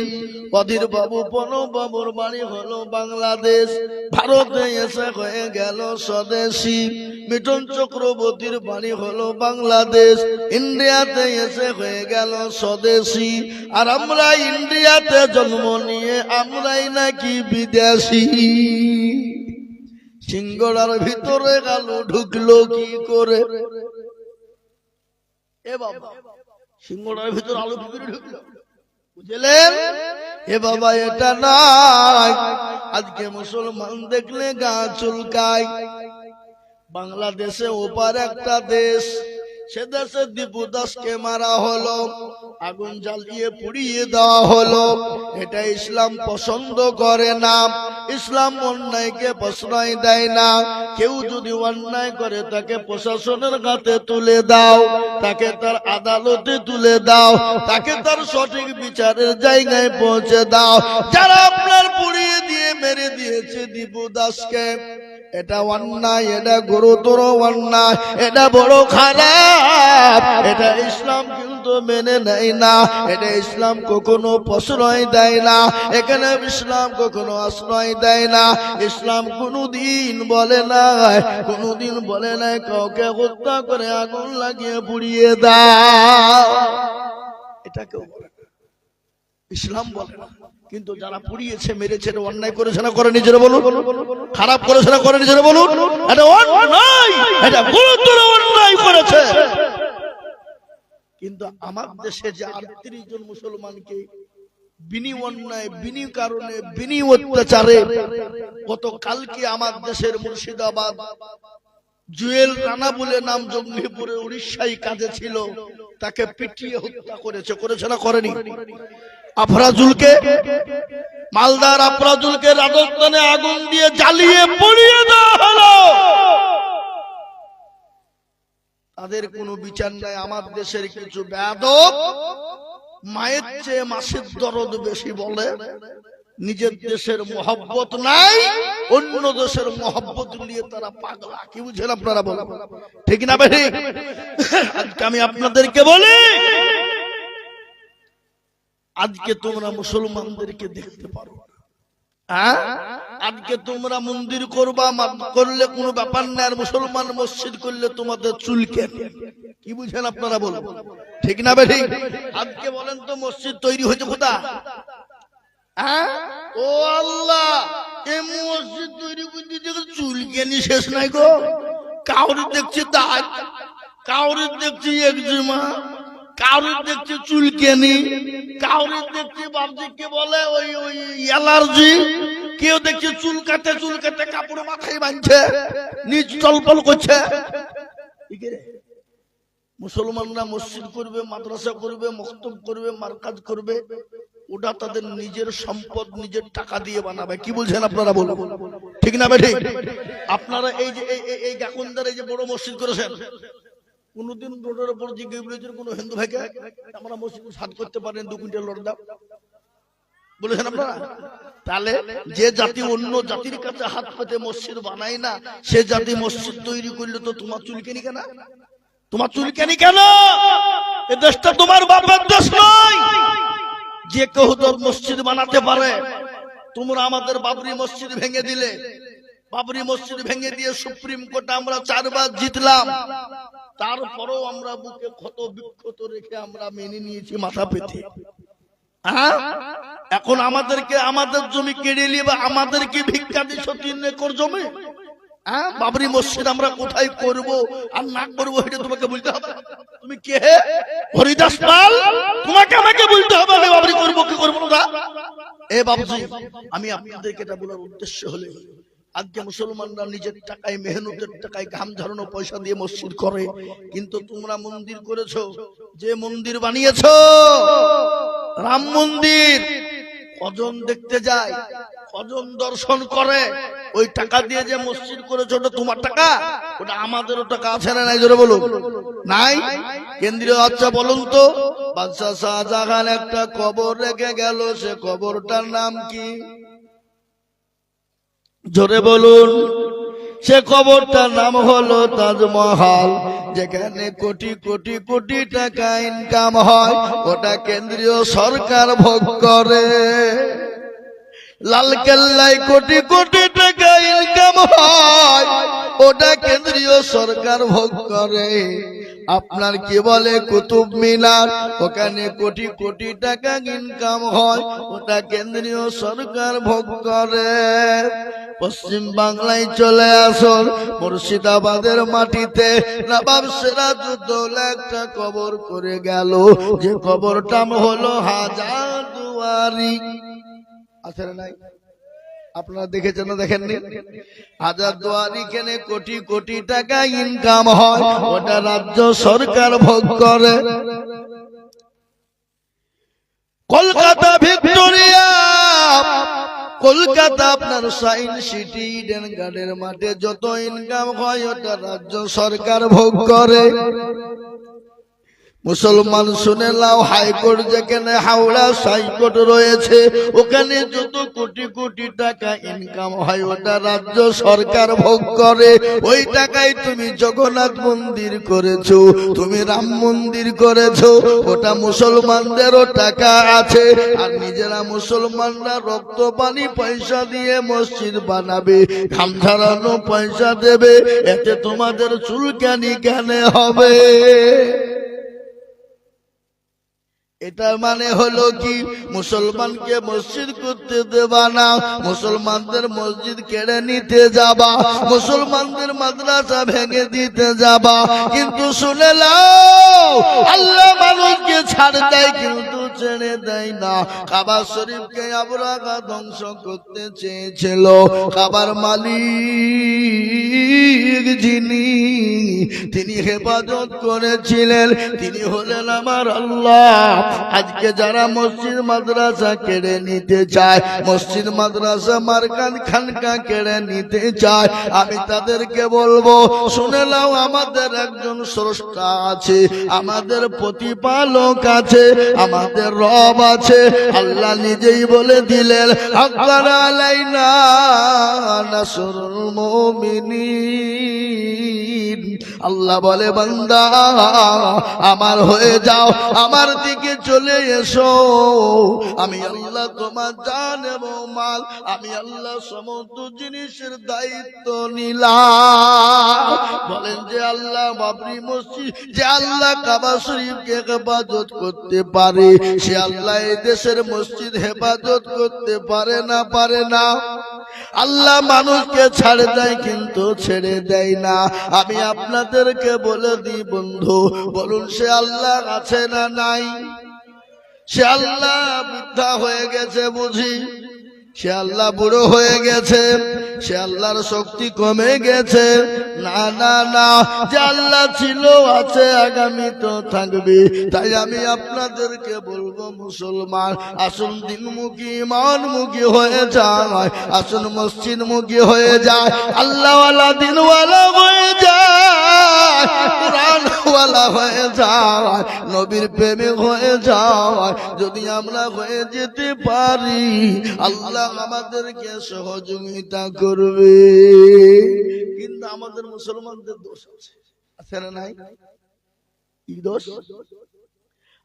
অধীর বাবু প্রণব বাবুর বাড়ি হলো বাংলাদেশ, ভারতে এসে হয়ে গেল স্বদেশী। মিঠুন চক্রবর্তীর বাড়ি হলো বাংলাদেশ, ইন্ডিয়াতে এসে হয়ে গেল স্বদেশী। আর আমরা ইন্ডিয়াতে জন্ম নিয়ে আমরাই নাকি বিদেশি। সিঙ্গড়ার ভিতরে গেল ঢুকলো কি করে? এ বাবা, সিঙ্গড়ার ভিতরে আলু কি করে ঢুকলো? বুঝলেন? এ বাবা এটা নাই। আজকে মুসলমান দেখলে গা চুলকায়। বাংলাদেশে ওপার একটা দেশ, সে দেশে দীপু দাসকে মারা হলো, আগুন জ্বালিয়ে পুড়িয়ে দেওয়া হলো। এটা ইসলাম পছন্দ করে না, ইসলাম অন্যায়কে প্রশ্রয় দেয় না। কেউ যদি অন্যায় করে তাকে প্রশাসনের হাতে তুলে দাও, তাকে তার আদালতে তুলে দাও, তাকে তার সঠিক বিচারের জায়গায় পৌঁছে দাও। যারা আপনার পুড়িয়ে দিয়ে মেরে দিয়েছে দীপু দাসকে, এটা অন্যায়, এটা গুরুতর অন্যায়, এটা বড় খারাপ। এটা ইসলাম কিন্তু মেনে নেয় না, এটা ইসলাম কখনো প্রশ্রয় দেয় না, এখানে ইসলাম কখনো আশ্রয় দেয় না। ইসলাম কোনদিন বলে নাই, কোনদিন বলে নাই কাউকে হত্যা করে আগুন লাগিয়ে পুড়িয়ে দাও। এটা কেউ বলে না, ইসলাম বলে না। কিন্তু যারা পুড়িয়েছে মেরেছে, অন্যায় করেছে না করে নিজেরা বলুন? খারাপ করেছে না করে নিজেরা বলুন? এটা অন্যায়, এটা গুরুতর অন্যায় করেছে। কিন্তু আমার দেশে যে 38 জন মুসলমানকে বিনি অন্যায়, বিনি কারণে, বিনি অত্যাচারে গতকালকে আমার দেশের মুর্শিদাবাদ জুয়েল রানা বলে নাম, জঙ্গিপুরে উড়িষ্যায় কাজে ছিল, তাকে পিটিয়ে হত্যা করেছে। করেছে না করেনি? আফরাজুলকে, মালদার আফরাজুলকে রাজস্থানে আগুন দিয়ে জ্বালিয়ে পুড়িয়ে দেওয়া হলো। তাদের কোনো বিচার নাই। আমার দেশের কিছু বেয়াদব মায়ের চেয়ে মাসির দরদ বেশি বলে, নিজের দেশের মহব্বত নাই, অন্য দেশের মহব্বত নিয়ে তারা পাগলা। কি বুঝেন আপনারা? বলেন ঠিক না ভাই? আজকে আমি আপনাদেরকে বলি, আজকে তোমরা মুসলমানদেরকে দেখতে পারো, আজকে তোমরা মন্দির করবা, করলে কোনো ব্যাপার না, আর মুসলমান মসজিদ করলে তোমাদের চুলকে। কি বুঝেন আপনারা? বলেন ঠিক না ভাই? আজকে বলেন তো, মসজিদ তৈরি হয়েছে কোথা? ও আল্লাহ, এই মসজিদ তৈরি করতে চুলকানি শেষ নাই গো। কাউরি দেখছি দাঁত, কাউরি দেখছি একজিমা, কাউরি দেখছি চুলকানি, কাউরি দেখছি বাবজিকে বলে ওই অ্যালার্জি, কেউ দেখছি চুলকাতে চুলকাতে কাপড় মাথায় বাঁধছে, নিচ টলপল করছে। মুসলমানরা মসজিদ করবে, মাদ্রাসা করবে, মক্তব করবে, মারকাজ করবে, ওটা তাদের নিজের সম্পদ, নিজের টাকা দিয়ে বানাবে। কি বলছেন আপনারা? বলুন ঠিক না বেঠিক? আপনারা এই যে এই গাকুন্দার এই যে বড় মসজিদ করেছেন, কোনদিন রোডের উপর জিজ্ঞেস করেছেন কোন হিন্দু ভাইকে আমরা মসজিদ সাদ করতে পারেন 2 কুইন্টাল লড় দাও? বলেছেন আপনারা? তাহলে যে জাতি অন্য জাতির কাছে হাত পেতে মসজিদ বানায় না, সে জাতি মসজিদ তৈরি করলে তো তোমার চুলকানি কেন? তোমার চুলকানি কেন? এই দেশটা তোমার বাবার দেশ নয়। যে কেউ তো মসজিদ বানাতে পারে। তোমরা আমাদের বাবরি মসজিদ ভেঙে দিলে, বাবরি মসজিদ ভেঙে দিয়ে সুপ্রিম কোর্টে আমরা 4 বার জিতলাম, তারপরেও আমরা বুকে ক্ষত বিক্ষত রেখে আমরা মেনে নিয়েছি মাথা পেতে। এখন আমাদেরকে আমাদের জমি কেড়ে নিয়ে আমাদেরকে ভিক্ষা দিচ্ছ 3 একর জমি। বাবরি মসজিদ আমরা কোথায় করব আর না করবো এটা তোমাকে বলতে হবে। তুমি কে? হরিদাস পাল? তোমাকে আমাকে বলতে হবে আমি বাবরি করবো কি করবো না। এ বাবুজি, আমি আপনাদেরকে এটা বলার উদ্দেশ্য হলে, আজকে মুসলমানরা নিজের টাকায়, মেহনতের টাকায়, ঘাম ঝরানো পয়সা দিয়ে মসজিদ করে, কিন্তু তোমরা মন্দির করেছো। যে মন্দির বানিয়েছো, রাম মন্দির, কজন দেখতে যায়, কজন দর্শন করে, ওই টাকা দিয়ে যে মসজিদ করেছো ওটা তোমার টাকা? ওটা আমাদেরও টাকা আছে না নাই? জোরে বলুন। নাই? কেন্দ্রীয়। আচ্ছা বলুন তো, বাদশাহ শাহজাহান একটা কবর রেখে গেল, সে কবরটার নাম কি? জোরে বলুন। সে কবরটার নাম হলো তাজমহল, যেখানে কোটি কোটি কোটি টাকা ইনকাম হয়, ওটা কেন্দ্রীয় সরকার ভোগ করে। লালকেল্লায় কোটি কোটি টাকা ইনকাম হয়, ওটা কেন্দ্রীয় সরকার ভোগ করে। আপনার কি বলে কুতুব মিনার, ওখানে কোটি কোটি টাকা ইনকাম হয়, ওটা কেন্দ্রীয় সরকার ভোগ করে। পশ্চিম বাংলায় চলে আসুন, মুর্শিদাবাদের মাটিতে নবাব সিরাজউদ্দৌলা একটা কবর করে গেল, যে কবরটা হলো হাজারদুয়ারি। আছে না নাই? আপনারা দেখেছেন না দেখেননি? হাজারদুয়ারি কেনে কোটি কোটি টাকা ইনকাম হয়, ওটা রাজ্য সরকার ভোগ করে। কলকাতা ভিক্টোরিয়া, কলকাতা আপনার সায়েন্স সিটি, ইডেন গার্ডের মাঠে যত ইনকাম হয়, ওটা রাজ্য সরকার ভোগ করে। মুসলমান শুনে নাও, হাইকোর্ট যেখানে হাওড়া হাইকোর্ট রয়েছে, ওখানে যত কোটি কোটি টাকা ইনকাম হয়, ওটা রাজ্য সরকার ভোগ করে। ওই টাকায় তুমি জগন্নাথ মন্দির করেছো, তুমি রাম মন্দির করেছো, ওটা মুসলমানদেরও টাকা আছে। আর নিজেরা মুসলমানরা রক্ত পানি পয়সা দিয়ে মসজিদ বানাবে, ঘাম ঝরানো পয়সা দেবে, এতে তোমাদের চুলকানি কেন হবে? এটার মানে হলো কি? মুসলমানকে মসজিদ করতে দেবা না, মুসলমানদের মসজিদ কেড়ে নিতে যাবা, মুসলমানদের মাদ্রাসা ভেঙে দিতে যাবা। কিন্তু শুনে নাও, আল্লাহ মানুষকে ছাড় দেয় কিন্তু ছেড়ে দেয় না। কাবা শরীফকে আবরাকা ধ্বংস করতে চেয়েছিল, কাবার মালিক যিনি, তিনি হেফাজত করেছিলেন, তিনি হলেন আমার আল্লাহ। আজকে যারা মসজিদ মাদ্রাসা কেড়ে নিতে চায়, মসজিদ মাদ্রাসা মারকান খানকা কেড়ে নিতে চায়, আমি তাদেরকে বলবো, শুনে নাও, আমাদের একজন স্রষ্টা আছে, আমাদের প্রতিপালক আছে, আমাদের রব আছে। আল্লাহ নিজেই বলে দিলেন, হাক্কান আলাইনা নাসরুল মুমিনিন। আল্লাহ বলে, বান্দা আমার হয়ে যাও, আমার দিকে চলে এসো, আমি আল্লাহ তোমার জান এবং মাল, আমি আল্লাহ সমস্ত জিনিসের দায়িত্ব নিলাম। বলেন যে আল্লাহ বাবরি মসজিদ, যে আল্লাহ কাবা শরীফকে হেফাজত করতে পারে, সে আল্লাহ এই দেশের মসজিদ হেফাজত করতে পারে না? পারে না? আল্লাহ মানুষকে ছাড়ে দেয় কিন্তু ছেড়ে দেয় না। আমি আপনাদেরকে বলে দিই বন্ধু, বলুন সে আল্লাহ আছে না নাই? সে আল্লাহ বৃদ্ধা হয়ে গেছে বুঝি? সে আল্লাহ বুড়ো হয়ে গেছে? সে আল্লাহর শক্তি কমে গেছে। না না না, যে আল্লাহ ছিল, আছে, আগামী তো থাকবে। তাই আমি আপনাদেরকে বলবো মুসলমান, আসুন দিনমুখী ইমানমুখী হয়ে যায়, আসুন মসজিদমুখী হয়ে যায়, আল্লাহওয়ালা দিনওয়ালা হয়ে যায়, কোরআনওয়ালা হয়ে যায়, নবীর প্রেমিক হয়ে যায়। যদি আমরা হয়ে যেতে পারি, আল্লাহ আমাদেরকে সহযোগিতা করবে। কিন্তু আমাদের মুসলমানদের দোষ আছে না নাই? কি দোষ?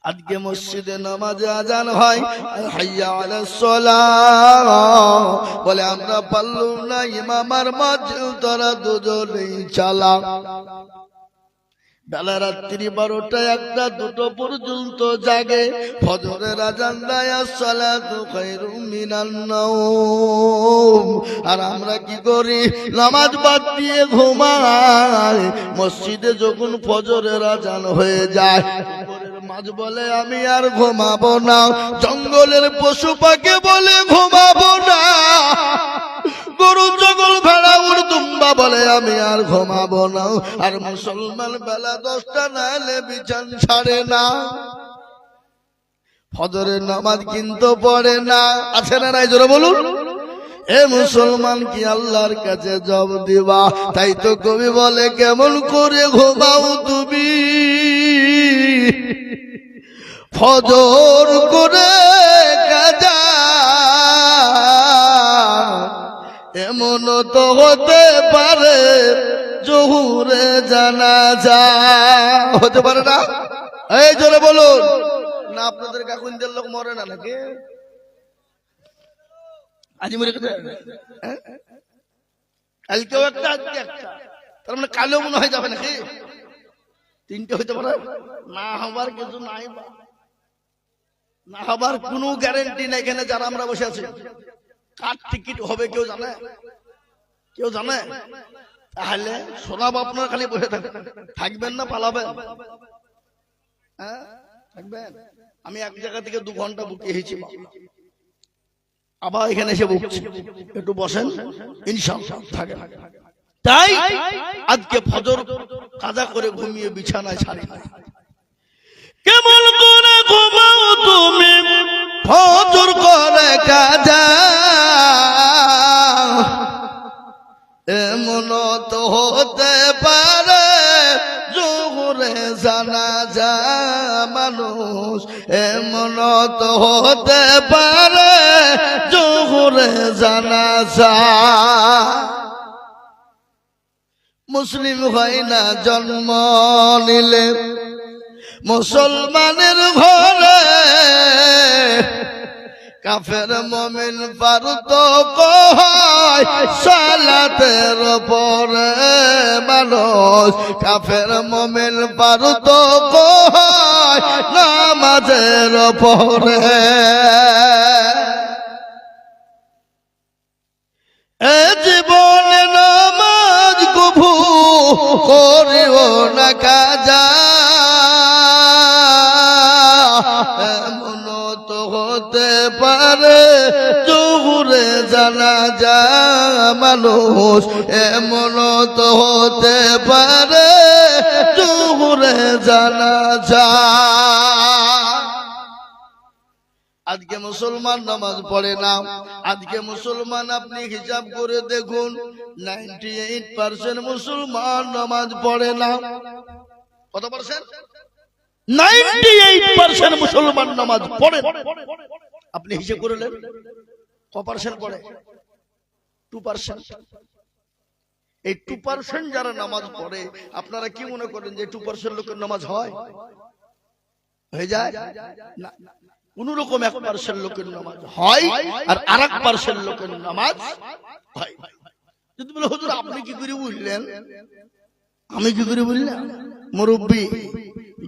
আজকে মসজিদে নামাজে আজান হয়, হাইয়া আলাস সালাহ বলে, আমরা পারলাম না, ইমাম আর মুয়াজ্জিন তারা দুজনেই চালা। বেলা রাত্রি 12টা 1টা 2টো পর্যন্ত জাগে, ফজরের আজান দেয়, আসসালাতু খায়রুম মিনান নাওম। আর আমরা কি করি? নামাজ বাদ দিয়ে ঘুমাই। মসজিদে যখন ফজরের আজান হয়ে যায়, মাঝ বলে আমি আর ঘুমাবো না, জঙ্গলের পশু পাখি বলে ঘুমাবো না, গরু ছাগল ভেড়া উট দুম্বা বলে আমি আর ঘুমাবো না। আর মুসলমান বেলা 10টা না হলে বিছান ছাড়ে না, ফজরের নামাজ কিন্তু পড়ে না। আছে না নাই? জোরে বলুন। এ মুসলমান, কি আল্লাহর কাছে জবাব দিবা? তাই তো কবি বলে, কেমন করে ঘুমাও তুমি ফজর করে কাজা, এমন তো হতে পারে জোহরে জানাজা। হতে পারে না? এই জোরে বলুন না। আপনাদের কাকুনদের লোক মরে না নাকি? আজি মরে গেছে, কালকেও একটা, আজকে একটা, তার মানে কালেও মনে হয় যাবে নাকি? 3টে হইতে পারে না, হবার কিছু নাই, না হবার কোনো গ্যারেন্টি নাই। এখানে যারা আমরা বসে আছি, কার টিকিট হবে কেউ জানে? কেউ জানে? তাহলে শোনাব, আপনার খালি বসে থাকবেন না পালাবেন? হ্যাঁ থাকবেন। আমি এক জায়গা থেকে 2 ঘন্টা বুকিয়েছি, আবার এখানে এসে বুকছি। একটু বসেন, ইনশাআল্লাহ থাকেন। তাই আজকে ফজর কাজা করে ঘুমিয়ে বিছানায় ছাড়ি না। কেমন করে ঘুমাও তুমি ফজর করে কাজা, এমন তো হতে পারে জোহরে জানাজা মানুষ, এমন তো হতে পারে জোহরে জানাজা। মুসলিম হয় না জন্ম নিলে মুসলমানের ঘরে, কাফের মুমিন পারতক্য হয় সালাতের পরে মানুষ, কাফের মুমিন পারতক্য হয় নামাজের পরে। এ জীবনে নামাজ কবু করিও না কাজা, এমন তো হতে পারে জোহরে জানাজা মানুষ, এমন তো হতে পারে জোহরে জানাজা। আজকে মুসলমান নামাজ পড়ে না। আজকে মুসলমান, আপনি হিসাব করে দেখুন, 98% মুসলমান নামাজ পড়ে না। কত পার্সেন্ট? 98% মুসলমান নামাজ পড়ে। আপনি হিসাব করে নেন ক পার্সেন্ট পড়ে? 2%। এই 2% যারা নামাজ পড়ে, আপনারা কি মনে করেন যে 2% লোকের নামাজ হয়? হয়ে যায় না। কোন রকম 1% লোকের নামাজ হয়, আর 1% লোকের নামাজ হয়। যদি বলে হুজুর আপনি কি করে বুঝলেন? আমি কি করে বুঝলাম? মুরব্বী,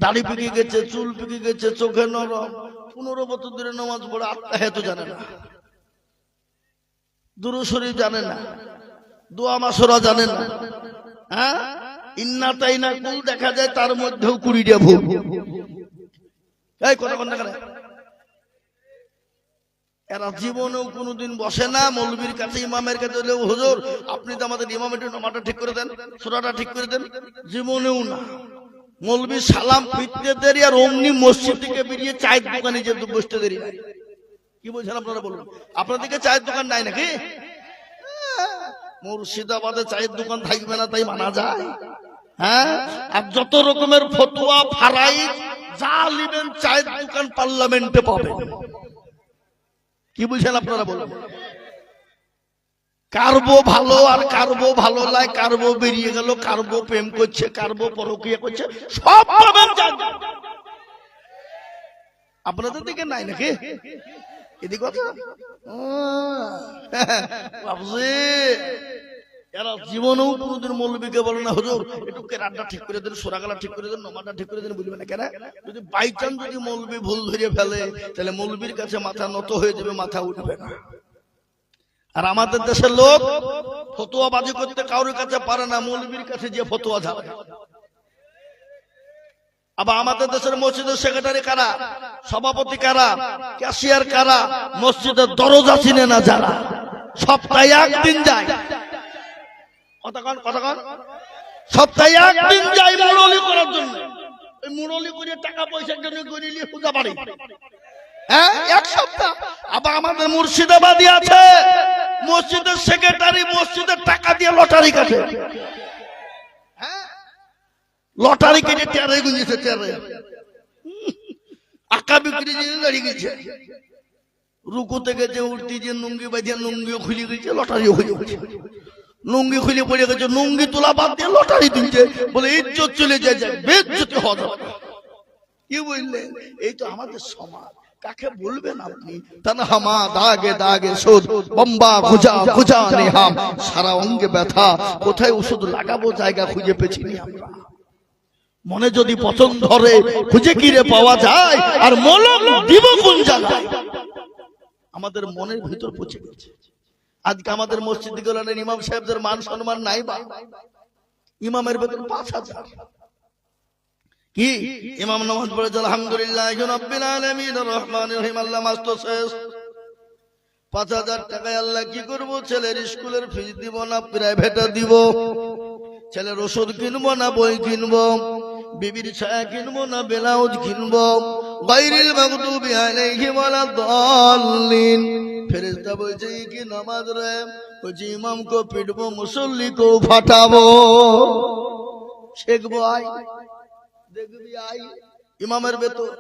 দাড়ি পেকে গেছে, চুল পেকে গেছে, চোখে নরম, 15 বছর ধরে নামাজ পড়ে, আত্মাহিয়াত জানে না, দুরূদ শরীফ জানে না, দোয়া মাসুরা জানে না, হ্যাঁ, ইন্না তাইনা কুল দেখা যায়, তার মধ্যেও 20টা ভুল। এই কথা কোন দেখা? এরা জীবনেও কোনোদিন বসে না মৌলবীর কাছে, ইমামের কাছে। হুজুর আপনি তো আমাদের ইমামের নামাজটা ঠিক করে দেন, সূরাটা ঠিক করে দেন, জীবনেও না। মৌলবী সালাম ফিরতে দেরি, আর অমনি মসজিদ থেকে বেরিয়ে চায়ের দোকানে যে বসতে দেরি। কি বলছেন আপনারা বলুন? আপনাদেরকে চায়ের দোকান নাই নাকি? মুর্শিদাবাদে চায়ের দোকান থাকবে না তাই মানা যায়? হ্যাঁ, আর যত রকমের ফতোয়া ফারাই যা লিবেন চায়ের দোকান পার্লামেন্টে পাবেন। কি বুঝছেন আপনারা বলুন? কারবো ভালো আর কারবো ভালো লাগে, কারবো বেরিয়ে গেল, কারবো প্রেম করছে, কারবো পরকীয়া করছে, সব পাবেন। আপনাদের দিকে নাই নাকি? এদিকে কথা এরা জীবনেও কোনোদিন মৌলবীকে বলে না হুজুর একটু কেরাতটা ঠিক করে দেন, সোরাগালা ঠিক করে দেন, নমাজটা ঠিক করে দেন, বুঝবে না কেন? যদি বাই চান্স যদি মৌলবী ভুল ধরে ফেলে তাহলে মৌলবীর কাছে মাথা নত হয়ে যাবে, মাথা উঠবে না। আর আমাদের দেশের লোক ফতোয়াবাজি করতে কারোর কাছে পারে না, মৌলবীর কাছে যে ফতোয়া যাবে। আবার আমাদের দেশের মসজিদের সেক্রেটারি কারা, সভাপতি কারা, ক্যাশিয়ার কারা, মসজিদের দরজা চিনে না যারা, সপ্তাহে একদিন যায়। কতক্ষণ সপ্তাহে একদিন যায় মুরলি করার জন্য। ওই মুরলি করে টাকা পয়সার জন্য গড়িয়ে পূজা বাড়ি, হ্যাঁ, এক সপ্তাহ। আবার আমাদের মুর্শিদাবাদী আছে মসজিদের সেক্রেটারি মসজিদের টাকা দিয়ে লটারি কাটে, লটারি কেটে টেরে গুঁজেছে, টেরে আঁকা বিক্রি দিয়ে দাঁড়িয়ে গেছে, রুকুতে গেছে, উঠতে যে নুঙ্গি বাজে নুঙ্গিও খুলে গেছে, লটারিও খুলে গেছে, নুঙ্গি খুলে পড়ে গেছে, নুঙ্গি তোলা বাদ দিয়ে লটারি দিচ্ছে, বলে ইজ্জত চলে যায়, বেজ্জতি হওয়া যাবে। কি বললেন? এই তো আমাদের সমাজ। কাকে বলবেন আপনি? তানহামা দাগে দাগে সুদ, বম্বা খুজা খুজা নেহাম, সারা অঙ্গে ব্যথা, কোথায় ওষুধ লাগাবো জায়গা খুঁজে পেছি না আমরা। মনে যদি পছন্দ ধরে খুঁজে কিরে পাওয়া যায়, আর মলম দিব কোন জায়গায়? আমাদের মনের ভিতর পৌঁছে গেছে। আজকে আমাদের মসজিদ গুলোর ইমাম সাহেবদের মান সম্মান নাই। বা ইমামের বেতন ৫,০০০। কি ইমাম নামাজ পড়ে আলহামদুলিল্লাহ রাব্বিল আলামিন রহমানির রহিম, আল্লাহ মাস্ত শেষ। ৫,০০০ টাকায় আল্লাহ কি করব? ছেলের স্কুলের ফিস দিব না প্রাইভেটে দিব, ছেলের ওষুধ কিনবো না বই কিনবো, বিবির ছায়া কিনবো না ব্লাউজ কিনবো, গায়রিল মাগদুবি আলাইহিম ওয়ালাদ-দাল্লিন। ফেরেশতা বলছে কি নামাজ রে? বলছে ইমামকে পিটবো, মুসল্লিকেও ফাটাবো। শেখবো আয়, দেখবি আয়, ইমামের বেতন।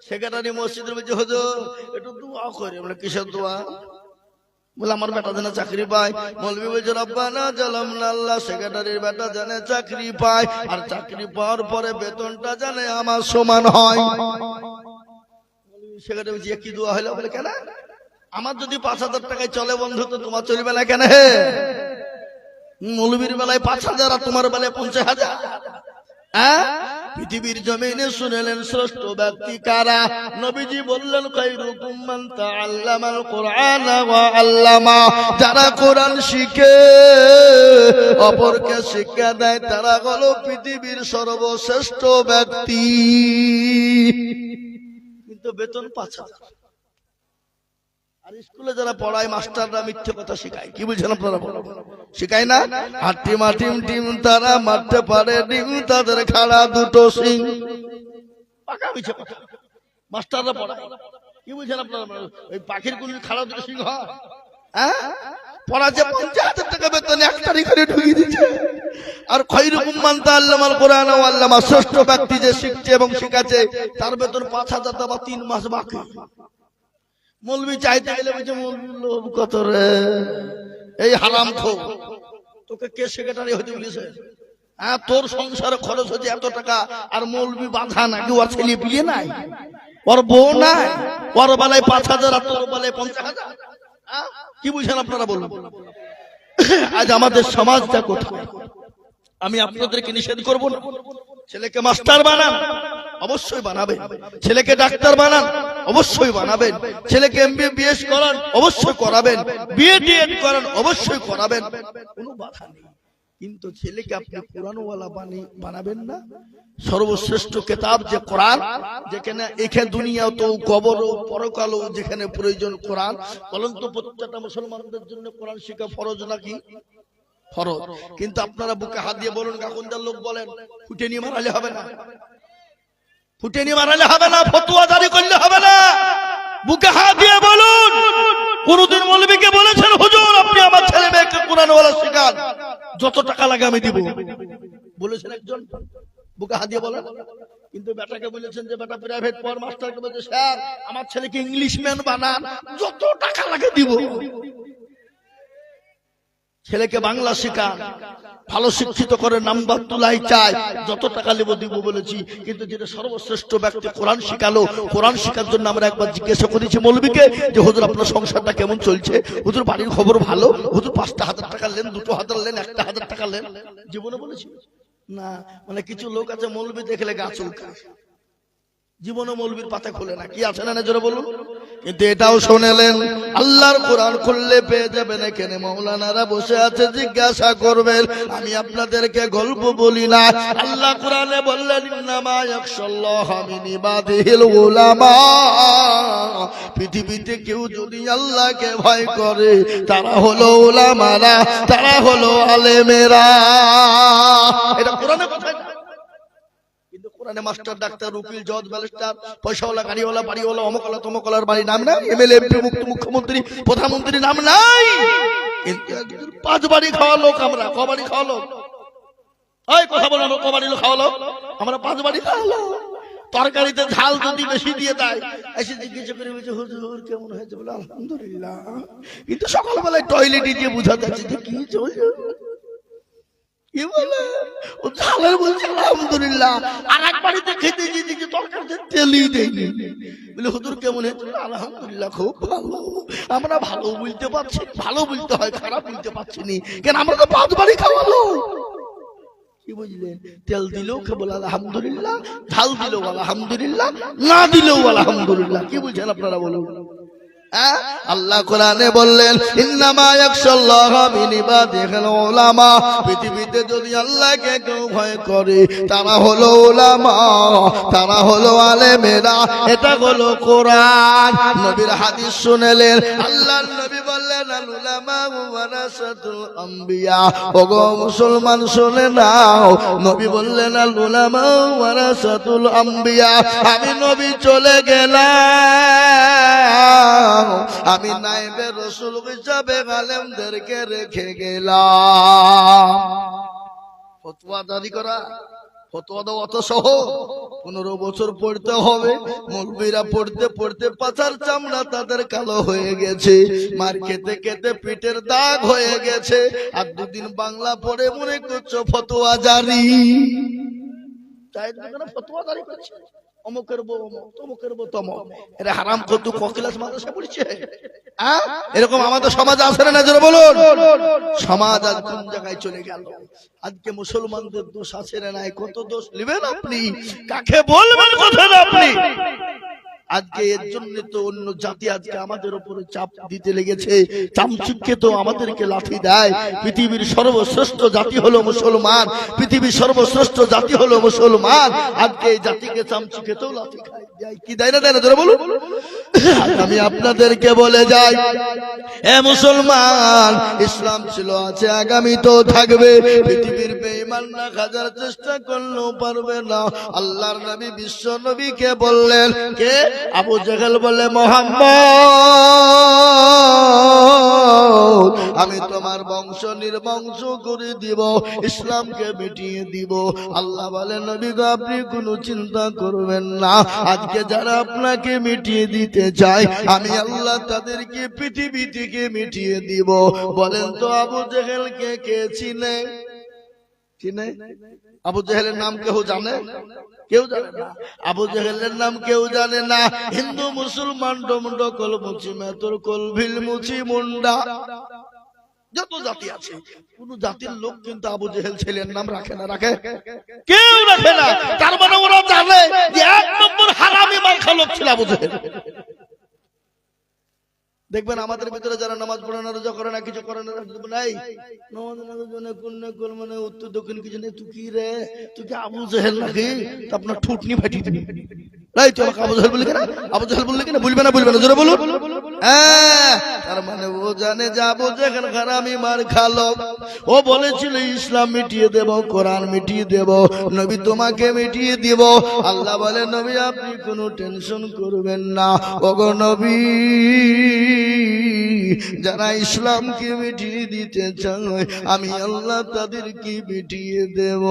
সেক্রেটারি মসজিদের বলছে হুজুর একটু দোয়া করে। বলে কিসের দোয়া? বলে আমার বেটা যেন চাকরি পায়। মৌলভী বলছে রব্বানা জালামনা, আল্লাহ সেক্রেটারির বেটা জানে চাকরি পায়, আর চাকরি পাওয়ার পরে বেতনটা জানে আমার সমান হয়। সেক্রেটারি বলছে কি দোয়া হলো? বলে কেন? আমার যদি ৫,০০০ টাকায় চলে বন্ধু, তো তোমার চলবে না কেন? হে মৌলভীর বেলায় ৫,০০০ আর তোমার বেলায় ৫০,০০০। পৃথিবীর জমিনে শুনেলেন শ্রেষ্ঠ ব্যক্তি কারা? নবীজি বললেন খায়রুকুম মান তাআল্লামাল কুরআন ওয়া আল্লামা। যারা কোরআন শিখে অপরকে শিক্ষা দেয় তারা হলো পৃথিবীর সর্বশ্রেষ্ঠ ব্যক্তি। কিন্তু বেতন ৫,০০০। আর স্কুলে যারা পড়ায় মাস্টাররা মিথ্যে কথা শেখায়। কি বুঝছেন আপনারা? শিখায় না? হাট্টি মাটিম টিম তারা মারতে পারে ডিম, তাদের খাড়া দুটো সিং। পাকা মিথ্যে কথা মাস্টাররা পড়ায়। কি বুঝছেন আপনারা? ওই পাখির কোন খাড়া দুটো সিং হয়? হ্যাঁ, পড়াচ্ছে ৫০,০০০ টাকা বেতন ১ তারিখে ঢুকিয়ে দিচ্ছে। আর খায়রুকুম মান তাআল্লামাল কুরআন ওয়া আল্লামা, শ্রেষ্ঠ ব্যক্তি যে শিখছে এবং শিখাচ্ছে তার বেতন ৫,০০০ বা ৩ মাস বাকি। মৌলবি চাইতে গেলে বলছে মৌলবি লোভ কত রে, এই হারাম খো, তোকে কে সেক্রেটারি হতে বলেছে? হ্যাঁ, তোর সংসারে খরচ হচ্ছে এত টাকা, আর মৌলবি বাধা নাকি? ওর ছেলে বিয়ে নাই, ওর বউ নাই, ওর বেলায় ৫,০০০ আর তোর বেলায় ৫০,০০০। কি বুঝেন আপনারা বলুন? আজ আমাদের সমাজটা কোথায়? আমি আপনাদেরকে নিষেধ করব না। ছেলেকে মাস্টার বানান, অবশ্যই বানাবেন। ছেলেকে ডাক্তার বানান, অবশ্যই বানাবেন। ছেলেকে MBBS করান, অবশ্যই করাবেন। BA DED করান, অবশ্যই করাবেন। কোনো বাধা নেই। কিন্তু ছেলেকে আপনি কোরআনওয়ালা বানাবেন না। সর্বশ্রেষ্ঠ কিতাব যে কোরআন, যেখানে এখানে দুনিয়াও তো কবরও পরকালও যেখানে প্রয়োজন কোরআন। বলেন তো প্রত্যেকটা মুসলমানদের জন্য কোরআন শেখা ফরজ নাকি? ফরজ। কিন্তু আপনারা বুকে হাত দিয়ে বলুন, কাকুনদার লোক বলেন ফুটে নিয়ে মারালে হবে না, ফুটে নিয়ে মারালে হবে না, ফতোয়া জারি করলে হবে না। বুকে হাত দিয়ে বলুন, কোনদিন মৌলবীকে বলেছেন হুজুর আপনি আমার ছেলে মেয়েকে কোরআনওয়ালা শেখান, যত টাকা লাগে আমি দিব? বলেছেন একজন? বুকে হাত দিয়ে বলেন। কিন্তু বেটাকে বলেছেন যে বেটা প্রাইভেট পড়, মাস্টারকে বলছে স্যার আমার ছেলেকে ইংলিশম্যান বানান, যত টাকা লাগে দিব। ছেলেকে বাংলা শেখান, ভালো শিক্ষিত করে নাম্বার তুলাই চাই, যত টাকা নেব দিব বলেছি। কিন্তু যেটা সর্বশ্রেষ্ঠ ব্যক্তি কোরআন শিখালো, কোরআন শেখার জন্য আমরা একবার জিজ্ঞাসা করেছি মৌলবীকে যে হুজুর আপনার সংসারটা কেমন চলছে? হুজুর বাড়ির খবর ভালো? হুজুর 5,000 টাকা নেন, 2,000 নেন, 1,000 টাকা নেন? জীবনে বলেছি না। মানে কিছু লোক আছে মৌলবী দেখলে গা চুলকায়, জীবনে মৌলবীর পাতা খোলে না। কি আছে না জোরে বলুন? কিন্তু এটাও শুনেলেন আল্লাহর কোরআন খুললে পেয়ে যাবেন। এখানে মাওলানারা বসে আছে, জিজ্ঞাসা করবেন। আমি আপনাদেরকে গল্প বলি না। আল্লাহ কোরআনে বললেন ইন্নামা ইয়াখশাল্লাহ মিন ইবাদিহিল উলামা। পৃথিবীতে কেউ যদি আল্লাহকে ভয় করে তারা হলো উলামারা, তারা হলো আলেমেরা। এটা কোরআনে কথা। কোরআনে মাস্টার, ডাক্তার, উকিল, জজ, ব্যারিস্টার, পয়সাওয়ালা, গাড়িওয়ালা, বাড়িওয়ালা, অমকলা তমকলার বাড়ি নাম নাই, এমএলএ, এমপি, মুখ্যমন্ত্রী, প্রধানমন্ত্রী নাম নাই। 5 বাড়ি খাওয়া লোক আমরা। ক বাড়ি খাওয়া লোক? ওই কথা বলো, ক বাড়ি খাওয়া লোক? আমরা 5 বাড়ি খাওয়া লোক। তরকারিতে ঝাল যদি বেশি দিয়ে দেয়, এসে জিজ্ঞেস করে বলছে হুজুর কেমন হয়েছে? বলে আলহামদুলিল্লাহ। কিন্তু সকালবেলায় টয়লেটে গিয়ে বোঝা যাচ্ছে যে কি চলছে। কি বলে? ও ঝালের বলছে আলহামদুলিল্লাহ। আর এক বাড়িতে খেতে গিয়ে দেখি তরকারিতে তেলই দেয়নি। বলে হুজুর কেমন হয়েছে? আলহামদুলিল্লাহ খুব ভালো। আমরা ভালো বলতে পারছি, ভালো বলতে হয়, খারাপ বলতে পারছি না। কেন আমরা তো 5 বাড়ি খাওয়ালো। কি বুঝলেন? তেল দিলেও বলে আলহামদুলিল্লাহ, ঝাল দিলেও আলহামদুলিল্লাহ, না দিলেও আলহামদুলিল্লাহ। কি বুঝছেন আপনারা বলুন? আল্লাহ কোরআনে বললেন ইন্নামা ইয়াখশাল্লাহ মিন ইবাদিহিল উলামা। পৃথিবীতে যদি আল্লাহকে কেউ ভয় করে তারা হলো উলামা, তারা হলো আলেমেরা। এটা হলো কোরআন। নবীর হাদিস শুনলেন, আল্লাহর নবী বললেন আল উলামা ওয়ারাসাতুল আম্বিয়া। ওগো মুসলমান শুনে নাও, নবী বললেন আল উলামা ওয়ারাসাতুল আম্বিয়া। আমি নবী চলে গেলাম, আমি নায়েবে রাসূল হিসাবে আলেমদেরকে রেখে গেলাম। ফতোয়া জারি করা, ফতোয়া দাও অত সহজ? 15 বছর পড়তে হবে। মৌলবীরা পড়তে পড়তে পাছার চামড়া তাদের কালো হয়ে গেছে, মার খেতে খেতে পিঠের দাগ হয়ে গেছে। আর 2 দিন বাংলা পড়ে মনে করছো ফতোয়া জারি। তাই ফতোয়া জারি করছে, অমুকের বউ অমুক, তমুকের বউ তমুক। এরা হারাম কদ্দু ককিলাস মাদ্রাসা পড়ছে। এরকম আমাদের সমাজ আছে না জোরে বলুন? সমাজ আজ কোন জায়গায় চলে গেল? আজকে মুসলমানদের দোষ আছে না নাই? কত দোষ নেবেন আপনি? কাকে বলবেন কথা আপনি? আজকে এর জন্য তো অন্য জাতি আজকে আমাদের উপরে চাপ দিতে লেগেছে। চামচুককে তো আমাদেরকে লাঠি দেয়। পৃথিবীর সর্বশ্রেষ্ঠ জাতি হলো মুসলমান, পৃথিবীর সর্বশ্রেষ্ঠ জাতি হলো মুসলমান। আজকে এই জাতিকে চামচুকে তো লাঠি খায়, কি দেয় না দেয় না জোরে বলুন? আমি আপনাদেরকে বলে যাই, এ মুসলমান, ইসলাম ছিল, আছে, আগামী তো থাকবে। পৃথিবীর বেঈমানরা হাজার চেষ্টা করলেও পারবে না। আল্লাহর নবী বিশ্ব নবীকে বললেন, কে? আবু জেহেল বলে মুহাম্মদ, আমি তোমার বংশ নির্বংশ করে দিব, ইসলামকে মিটিয়ে দিব। আল্লাহ বলে নবী গো আপনি কোনো চিন্তা করবেন না। আজকে যারা আপনাকে মিটিয়ে দিতে চায় আমি আল্লাহ তাদেরকে পৃথিবী থেকে মিটিয়ে দিব। বলেন তো আবু জেহেলকে কে চিনে? চিনে? আবু জেহেলের নাম কেউ জানে? কেউ জানে না। আবু জেহেলের নাম কেউ জানে না। হিন্দু মুসলমান ডমড কল মুচি মেতর কল ভিল মুচি মুন্ডা, যত জাতি আছে কোন জাতির লোক কিন্তু আবু জেহেল ছেলের নাম রাখে না। রাখে? কেউ রাখে না। তার মানে ওরা জানে যে 1 নম্বর হারামি মালখা লোক ছিল আবু জেহেল। দেখবেন আমাদের ভিতরে যারা নামাজ পড়ে না, রোজা করে না, কিছু করে না, নাই মানে উত্তর দক্ষিণ কিছু নেই। তুই কি রে, তুই কি আবু জেহেল নাকি? তো আপনার ঠুটনি ফাটিয়ে দিবি। তাই তো আমাকে আবু জেহেল বললি কেন? আবু জেহেল বললি কেন? বলবে না, বলবে না, জোরে বলুন। হ্যাঁ, তার মানে ও জানে যাবো যেখানে আমি মার খালো। ও বলেছিল ইসলাম মিটিয়ে দেব, কোরআন মিটিয়ে দেব, নবী তোমাকে মিটিয়ে দিব। আল্লাহ বলে নবী আপনি কোনো টেনশন করবেন না। ওগো নবী, যারা ইসলামকে মিটিয়ে দিতে চায় আমি আল্লাহ তাদেরকে মিটিয়ে দেব।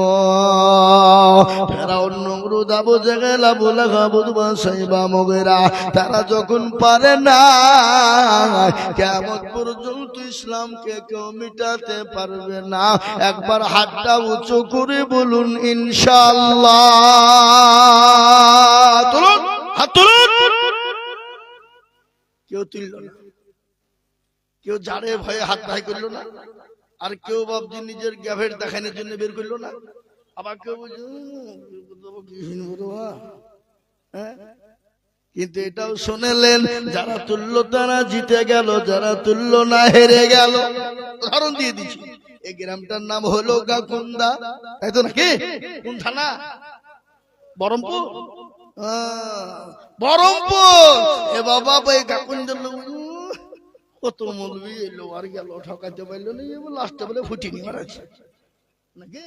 ফেরাউন, নমরুদ, আবু জেহেল, আবু লাহাব, উতবা, সাইবা, মুগীরা, তারা যখন পারে না, কিয়ামত পর্যন্ত ইসলামকে কেউ মিটাতে পারবে না। একবার হাতটা উঁচু করে বলুন ইনশাআল্লাহ। তুলুন, হাত তুলুন। কেউ তুলল না, কেউ জাড়ে ভয়ে হাত ভাই করলো না, আর কেউ ভাবছি নিজের গ্যাভেট দেখানোর জন্য বের করলো না। আবার কেউ বলছে কিন্তু এটাও শুনেলেন, যারা তুলল তারা জিতে গেল, যারা তুলল না হেরে গেল। উদাহরণ দিয়ে দিচ্ছি, এই গ্রামটার নাম হলো গাকুন্দা, তাই তো নাকি? কোন থানা? বহরমপুর। বহরমপুর। এ বাবা, এই গাকুন্দার লোক কত মৌলবি এলো আর গেল, ঠকাতে পারলো না, লাস্টে বলে ফুটিনি মারাচ্ছে নাকি?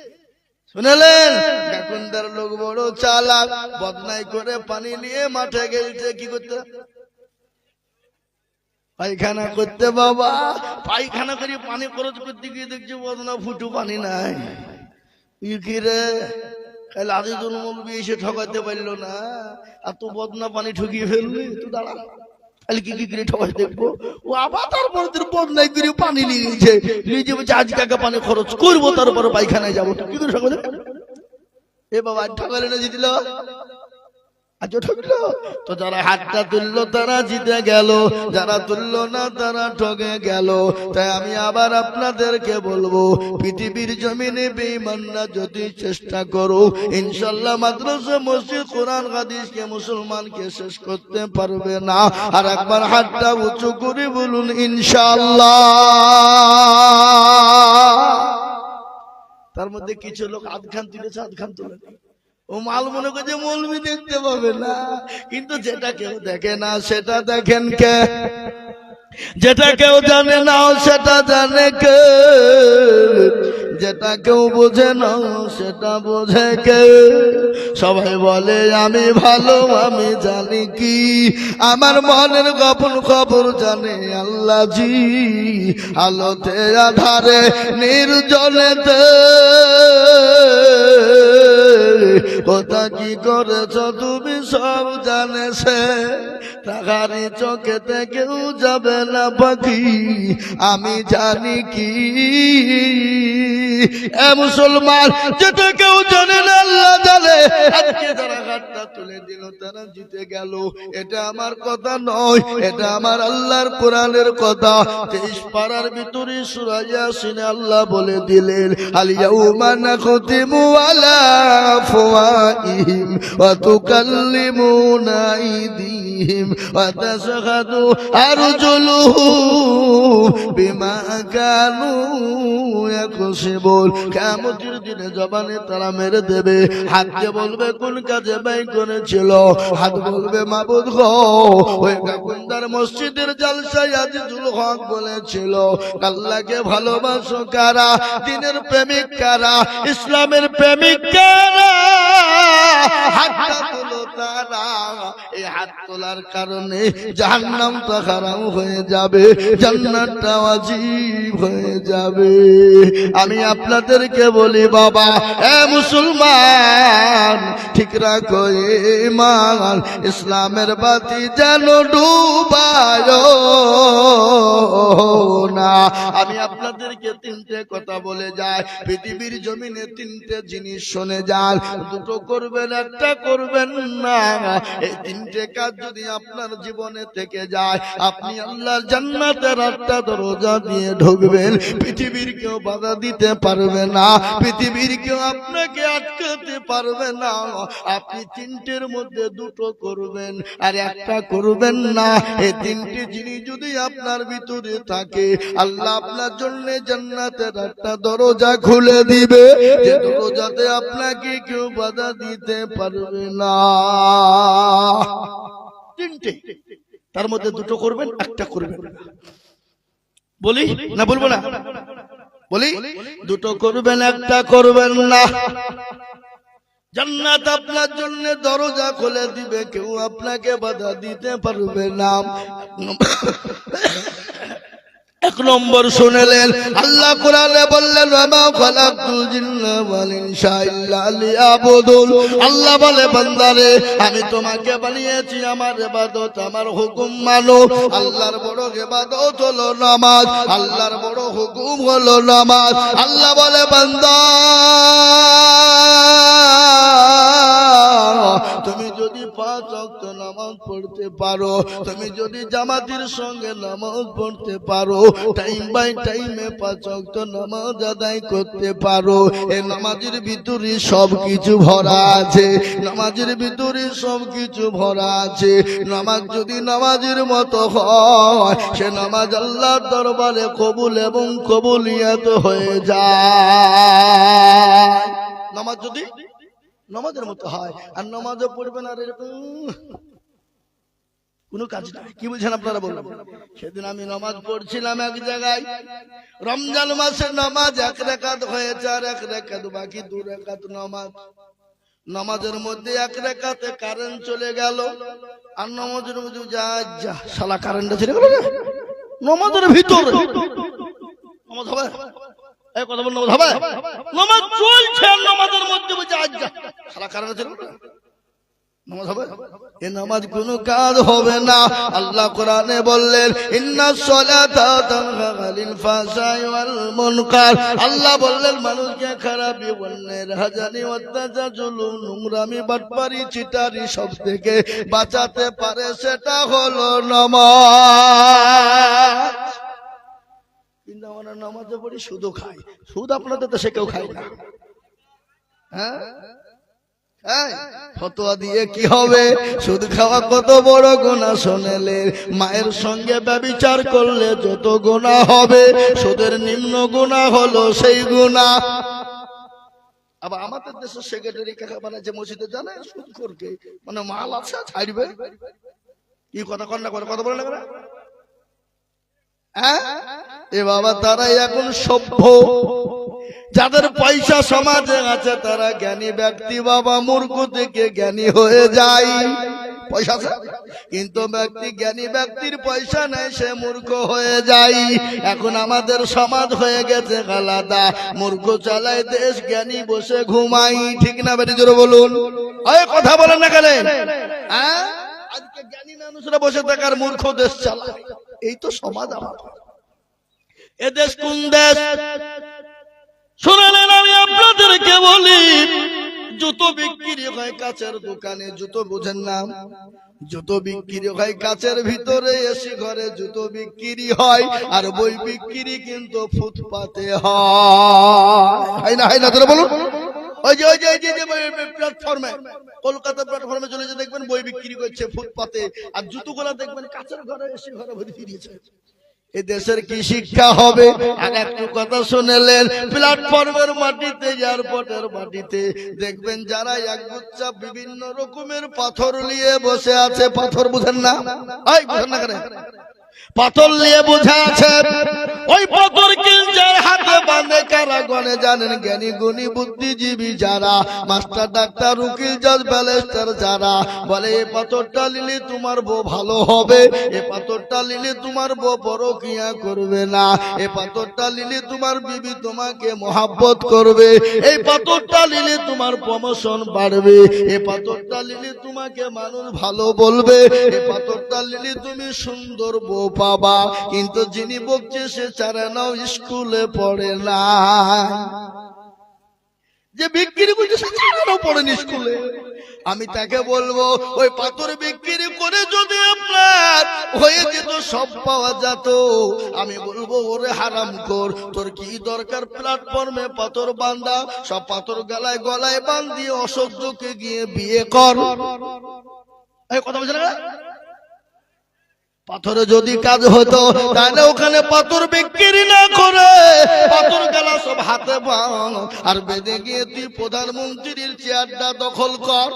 শুনলেন, গাকুন্দার লোক বড় চালাক, বদনাই করে পানি নিয়ে মাঠে গেলছে কি করতে? পায়খানা করতে। বাবা, পায়খানা করে পানি খরচ করতে গিয়ে দেখছি বদনা ফুটু পানি নাই। কি রে, আজিজুল মৌলবি এসে ঠকাতে পারলো না, আর তো বদনা পানি ঠকিয়ে ফেললি। তুই দাঁড়া, কি কি করে ঠকাই দেখবো। ও আবার তারপর বদনাই করে পানি নিয়ে গেছে, নিজে বলছে আজ কাকা পানি খরচ করবো, তারপরে পায়খানায় যাবো। কি করে ঠকাতে? এ বাবা, ঠকালে না জিতল, আজ ঠকলো তো। যারা হাতটা তুললো তারা জিতে গেল, যারা তুললো না তারা ঠকে গেল। তাই আমি আবার আপনাদেরকে বলবো, পৃথিবীর জমিনে বেঈমানরা যদি চেষ্টা করো, ইনশাআল্লাহ মাদ্রাসা, মসজিদ, কোরআন, হাদিসকে, মুসলমানকে শেষ করতে পারবে না। আর একবার হাতটা উঁচু করে বলুন ইনশাআল্লাহ। তার মধ্যে কিছু লোক আধখান তুলেছে, আধখান তুলে ও মাল মনে করছে মৌলবি দেখতে পাবে না, কিন্তু যেটা কেউ দেখে না সেটা দেখেন কে? যেটা কেউ জানে না সেটা জানে কে? যেটা কেউ বোঝে না সেটা বোঝে কে? সবাই বলে আমি ভালো, আমি জানি কি, আমার মনের গোপন খবর জানে আল্লাহ জি। আলোতে আধারে নির্জনেতে কোথা কি করেছ তুমি সব জানে সে। তাহারি চোখেতে কেউ যাবে না পাখি, আমি জানি কি। এ মুসলমান, যেটা কেউ জানে না আল্লাহ জানে। আজকে যারা হাতটা তুলে দিল তারা জিতে গেল। এটা আমার কথা নয়, এটা আমার আল্লাহর কোরআনের কথা। 23 পারার ভিতরে সূরা ইয়াসিনে আল্লাহ বলে দিলেন, আল ইয়াউমা নাখতিমু আলা আফওয়াহিহিম ওয়া তুকাল্লিমুনা আইদিহিম ওয়া তাশহাদু আরজুলুহুম বিমা কানু ইয়াকসিবুন। কিয়ামতের দিনে জবানে তারা মেরে দেবে, হাত দিয়ে বলবে কোন কাজে ব্যয় করেছিল। হাত বলবে মাবুদ গো, ওই গাকুন্দার মসজিদের জালসায় আজিজুল হক বলেছিল আল্লাহকে ভালোবাসো কারা, দ্বীনের প্রেমিক কারা, ইসলামের প্রেমিক কারা, হাতটা তোলো তারা। এই হাত তোলার কারণে জাহান্নামটা হারাম হয়ে যাবে, জান্নাতটা ওয়াজিব হয়ে যাবে। আমি আপনাদেরকে বলি বাবা, এ মুসলমান, ঠিক রাখো ঈমান, ইসলামের বাতি যেন ডুবায় না। আমি আপনাদেরকে 3টে কথা বলে যাই, পৃথিবীর জমিনে 3টে জিনিস শুনে যান, দুটো করবেন, একটা করবেন না। না। এই তিনটে কাজ যদি আপনার জীবনে থেকে যায়, আপনি আল্লাহর জান্নাতের 8টা দরজা দিয়ে ঢুকবেন। পৃথিবীর কেউ বাধা দিতে পারবে না, পৃথিবীর কেউ আপনাকে আটকাতে পারবে না। আপনি তিনটের মধ্যে দুটো করবেন আর একটা করবেন না। এই তিনটি জিনিস যদি আপনার ভিতরে থাকে, আল্লাহ আপনার জন্য জান্নাতের 8টা দরজা খুলে দিবে, যে দরজাতে আপনাকে কেউ বাধা দিতে পারবে না। তিনটে, তার মধ্যে দুটো করবেন, একটা করবেন। বলি না বলবো না? বলি, দুটো করবেন, একটা করবেন না। জান্নাত আপনার জন্য দরজা খুলে দিবে, কেউ আপনাকে বাধা দিতে পারবে না। এক নম্বর শুনেলেন, আল্লাহ কোরআনে বললেন, ওয়ামা খালাকতুল জিন্না ওয়াল ইনসা ইল্লা লিয়াবুদুন। আল্লাহ বলে, বান্দারে আমি তোমাকে বানিয়েছি আমার ইবাদত, আমার হুকুম মানো। আল্লাহর বড় ইবাদত হলো নামাজ, আল্লাহর বড় হুকুম হলো নামাজ। আল্লাহ বলে, বান্দা তুমি যদি 5 ওয়াক্ত নামাজ পড়তে পারো, তুমি যদি জামাতের সঙ্গে নামাজ পড়তে পারো, টাইম বাই টাইমে 5 ওয়াক্ত নামাজ আদায় করতে পারো, এই নামাজের ভিতরে সবকিছু ভরা আছে, নামাজের ভিতরে সবকিছু ভরা আছে। নামাজ যদি নামাজের মতো হয়, সে নামাজ আল্লাহর দরবারে কবুল এবং কবুলিয়াত হয়ে যায়। নামাজ যদি নামাজের মতো হয়, আর নামাজও পড়বেন আর এরকম কোনো কাজ নাই। কি বলছেন আপনারা বলুন? সেদিন আমি নামাজ পড়ছিলাম এক জায়গায়, রমজান মাসের নামাজ 1 রাকাত হয়েছে, আর 1 রাকাত বাকি, 2 রাকাত নামাজ। নামাজের মধ্যে 1 রাকাতে কারেন্ট চলে গেল, আর নামাজের মধ্যে যা শালা কারেন্ট চলে গেল নামাজের ভিতরে। নামাজ হবে? এই কথা বল, নামাজ হবে? নামাজ চলছে, নামাজের মধ্যে বুঝে আজ্জা শালা কারেন্ট চলে গেল, নামাজ হবে? এ নামাজ কোনো কাজ হবে না। আল্লাহ কোরআনে বললেন, ইন্নাস সালাতা তানহা আনিল ফাহশাই ওয়াল মুনকার। আল্লাহ বললেন, মানুষকে খারাপি, অন্যায়, রাহাজানি, অত্যাচার, জুলুম, নোংরামি, বাটপারি, চিটারি সব থেকে বাঁচাতে পারে, সেটা হলো নামাজ। কিন্তু আমরা নামাজে পড়ি, শুধু খাই। সুদ আপনাদের দেশে কেউ খায় না? হ্যাঁ, ফতোয়া দিয়ে কি হবে? সুদ খাওয়া কত বড় গুনাহ শুনেলেন। মায়ের সঙ্গে ব্যভিচার করলে যত গুনাহ হবে, সুদের নিম্ন গুনাহ হলো সেই গুনাহ। আবার আমাদের দেশের সেক্রেটারি কাকা বানাচ্ছে মসজিদে, জানে সুদ করকে মানে মাল আছে ছাড়বে। কি কথা কর না করে, কথা বলে না করে? হ্যাঁ, এ বাবা, তারাই এখন সভ্য। যাদের পয়সা সমাজে আছে তারা জ্ঞানী ব্যক্তি বাবা, মূর্খ থেকে জ্ঞানী হয়ে যায়। পয়সা আছে কিন্তু জ্ঞানী ব্যক্তির পয়সা নাই, সে মূর্খ হয়ে যায়। এখন আমাদের সমাজ হয়ে গেছে আলাদা, মূর্খ চালায় দেশ, জ্ঞানী বসে ঘুমাই। ঠিক না বেটি? জোরে বলুন। ওই কথা বলেন না কেন? হ্যাঁ, আজকে জ্ঞানী মানুষরা বসে থাকার মূর্খ দেশ চালায়। এই তো সমাজ আমাদের। এ দেশ কোন দেশ? শুনলেন, আমি আপনাদেরকে বলি, জুতো বিক্রি হয় কাচের দোকানে, জুতো বুঝেন না? জুতো বিক্রি হয় কাচের ভিতরে, এসি ঘরে জুতো বিক্রি হয়, আর বই বিক্রি কিন্তু ফুটপাতে হয় না? হয় না? তোরা বলুন। ওই যে প্ল্যাটফর্মে, কলকাতা প্ল্যাটফর্মে চলে যে দেখবেন বই বিক্রি করছে ফুটপাতে, আর জুতোগুলা দেখবেন কাচের ঘরে, এসি ঘরে ভরে দিয়েছে। এ দেশের কি শিক্ষা হবে? আর একটু কথা শুনেলেন, প্ল্যাটফর্মের মাটিতে, এয়ারপোর্টের মাটিতে দেখবেন যারা একগুচ্ছা বিভিন্ন রকমের পাথর নিয়ে বসে আছে। পাথর বুঝেন না? ওই বুঝেন না কেন? পাথর নিয়ে বসে আছে। ওই পাথর কিনছে, হাতে বাঁধে কারা গনে জানেন? জ্ঞানী গুণী বুদ্ধিজীবী যারা, মাস্টার, ডাক্তার, উকিল, জজ, ব্যারিস্টার যারা বলে, এই পাথরটা নিলে তোমার বউ ভালো হবে, এই পাথরটা নিলে তোমার বউ পরকিয়া করবে না, এই পাথরটা নিলে তোমার বিবি তোমাকে মহাব্বত করবে, এই পাথরটা নিলে তোমার প্রমোশন বাড়বে, এই পাথরটা নিলে তোমাকে মানুষ ভালো বলবে, এই পাথরটা নিলে তুমি সুন্দর বউ পাবা। কিন্তু যিনি বকছে সে চারে নাও স্কুলে পড়ে না, যে বিক্রি করছে সে চারে নাও পড়েনি স্কুলে। আমি তাকে বলবো ওই পাথর বিক্রি করে যদি আপনার হয়ে যেত সব পাওয়া যেত, আমি বলবো ওরে হারামখোর, তোর কি দরকার প্ল্যাটফর্মে পাথর বাঁধা? সব পাথর গলায় গলায় বাঁধিয়ে অসহ্যকে গিয়ে বিয়ে কর। এই কথা বলছে না? পাথরে যদি কাজ হতো তাহলে ওখানে পাথর বিক্রি না করে পাথর গেলা সব হাতে বাঁধ আর বেঁধে গিয়ে তুই প্রধানমন্ত্রীর চেয়ারটা দখল কর।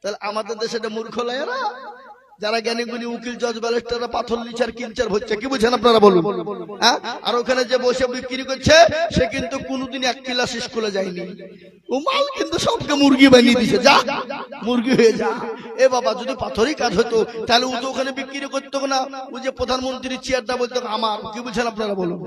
তাহলে আমাদের দেশে মূর্খ লায়েরা যারা জ্ঞানী গুণী উকিল জজ ব্যারিস্টাররা পাথর লিচার কিনচার হচ্ছে, কি বুঝছেন আপনারা বলুন? হ্যাঁ, আর ওখানে যে বসে বিক্রি করছে সে কিন্তু কোনোদিন এক ক্লাস স্কুলে যায়নি, ও মাল কিন্তু সবকে মুরগি বানিয়ে দিছে, যা মুরগি হয়ে যা। এ বাবা, যদি পাথরই কাজ হতো তাহলে ও তো ওখানে বিক্রি করতো না, ও যে প্রধানমন্ত্রীর চেয়ারটা বলতো আমার, কি বুঝছেন আপনারা বলুন?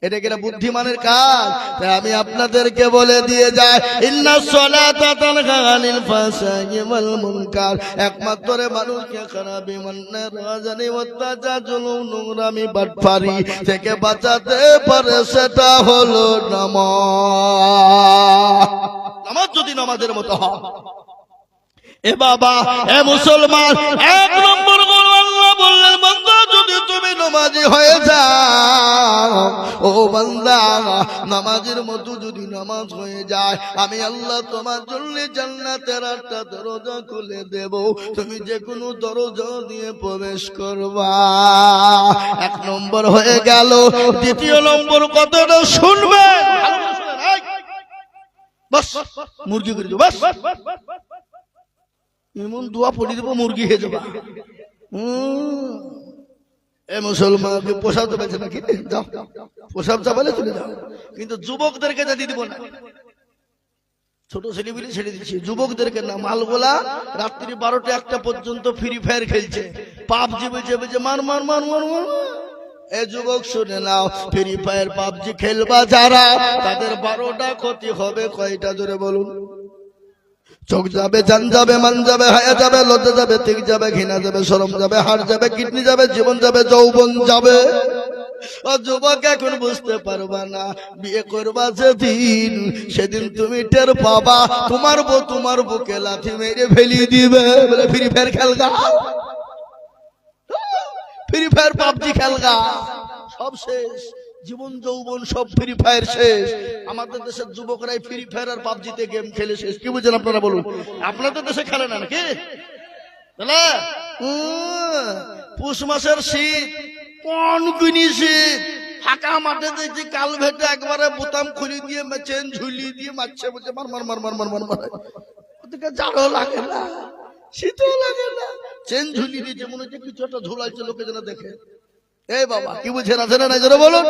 এটা কি বুদ্ধিমানের কাজ? তাই আমি আপনাদেরকে বলে দিয়ে যাই, ইন্নাস সালাতা তানহা আনিল ফাহশাই ওয়াল মুনকার, একমাত্র মানুষকে খারাপ মান্নার রাজানি অত্যাচার নোংরামি বাটপারি থেকে বাঁচাতে পারে সেটা হলো নামাজ। নামাজ যদি নামাজের মতো হয়, এ বাবা এ মুসলমান, এক নম্বর গুণ আল্লাহ বললেন, বান্দা যদি তুমি নামাজি হয়ে যাও, ও বান্দা নামাজের মতো যদি নামাজ হয়ে যায়, আমি আল্লাহ তোমার জন্য জান্নাতের 8টা দরজা খুলে দেব, তুমি যে কোনো দরজা দিয়ে প্রবেশ করবা। এক নম্বর হয়ে গেল। দ্বিতীয় নম্বর কথাটা শুনবে, বাস মুরগি করে দেবো, বাস এমন দোয়া পড়ি দেবো মুরগি হয়ে যাবা। এ মুসলমানকে পোশাক তো বেঁচে নাকি, যাও পোশাক চাপালে চলে যাও, কিন্তু যুবকদেরকে যেতে দিব না। ছোট ছেলেগুলি ছেড়ে দিচ্ছি, যুবকদেরকে না। মালগোলা রাত্রি 12টা 1টা পর্যন্ত ফ্রি ফায়ার খেলছে, পাবজি বেজে বেজে মার মার মার মার মার। এ যুবক শুনে নাও, ফ্রি ফায়ার পাবজি খেলবা যারা, তাদের 12টা ক্ষতি হবে। কয়টা জোরে বলুন? চোখ যাবে, জান যাবে, মান যাবে, হায়া যাবে, লজ্জা যাবে, তিক যাবে, ঘৃণা যাবে, শরম যাবে, হাড় যাবে, কিডনি যাবে, জীবন যাবে, যৌবন যাবে। ও যুবক, এখন বুঝতে পারবা না, বিয়ে করবা যেদিন, সেদিন তুমি টের পাবা তোমার বউ তোমার বুকে লাথি মেরে ফেলিয়ে দিবে। বলে ফ্রি ফায়ার খেলগা, ফ্রি ফায়ার পাবজি খেলগা, সব শেষ, জীবন যৌবন সব ফ্রি ফায়ার শেষ। আমাদের দেশের যুবকরাই ফ্রি ফায়ার আর পাবজিতে গেম খেলে শেষ, কি বুঝেন আপনারা বলুন? আপনাদের দেশে খেলে না নাকি? পুষ মাসের শীত, কোন গুনি শীত, ফাঁকা মাঠে দেখছি কাল ভেটে একবারে বোতাম খুলি দিয়ে চেন ঝুলিয়ে দিয়ে মারছে, বলছে মার মার মার মার মার মার মার। ওদিকে জাড়ও লাগে না, শীতও লাগে না, চেন ঝুলিয়ে দিয়েছে, মনে হচ্ছে কিছু একটা ঝুলাইছে, লোকে যেন দেখে। এই বাবা, কি বুঝছেন? আছে না নাই জোরে বলুন?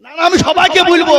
না, আমি সবাইকে বলবো,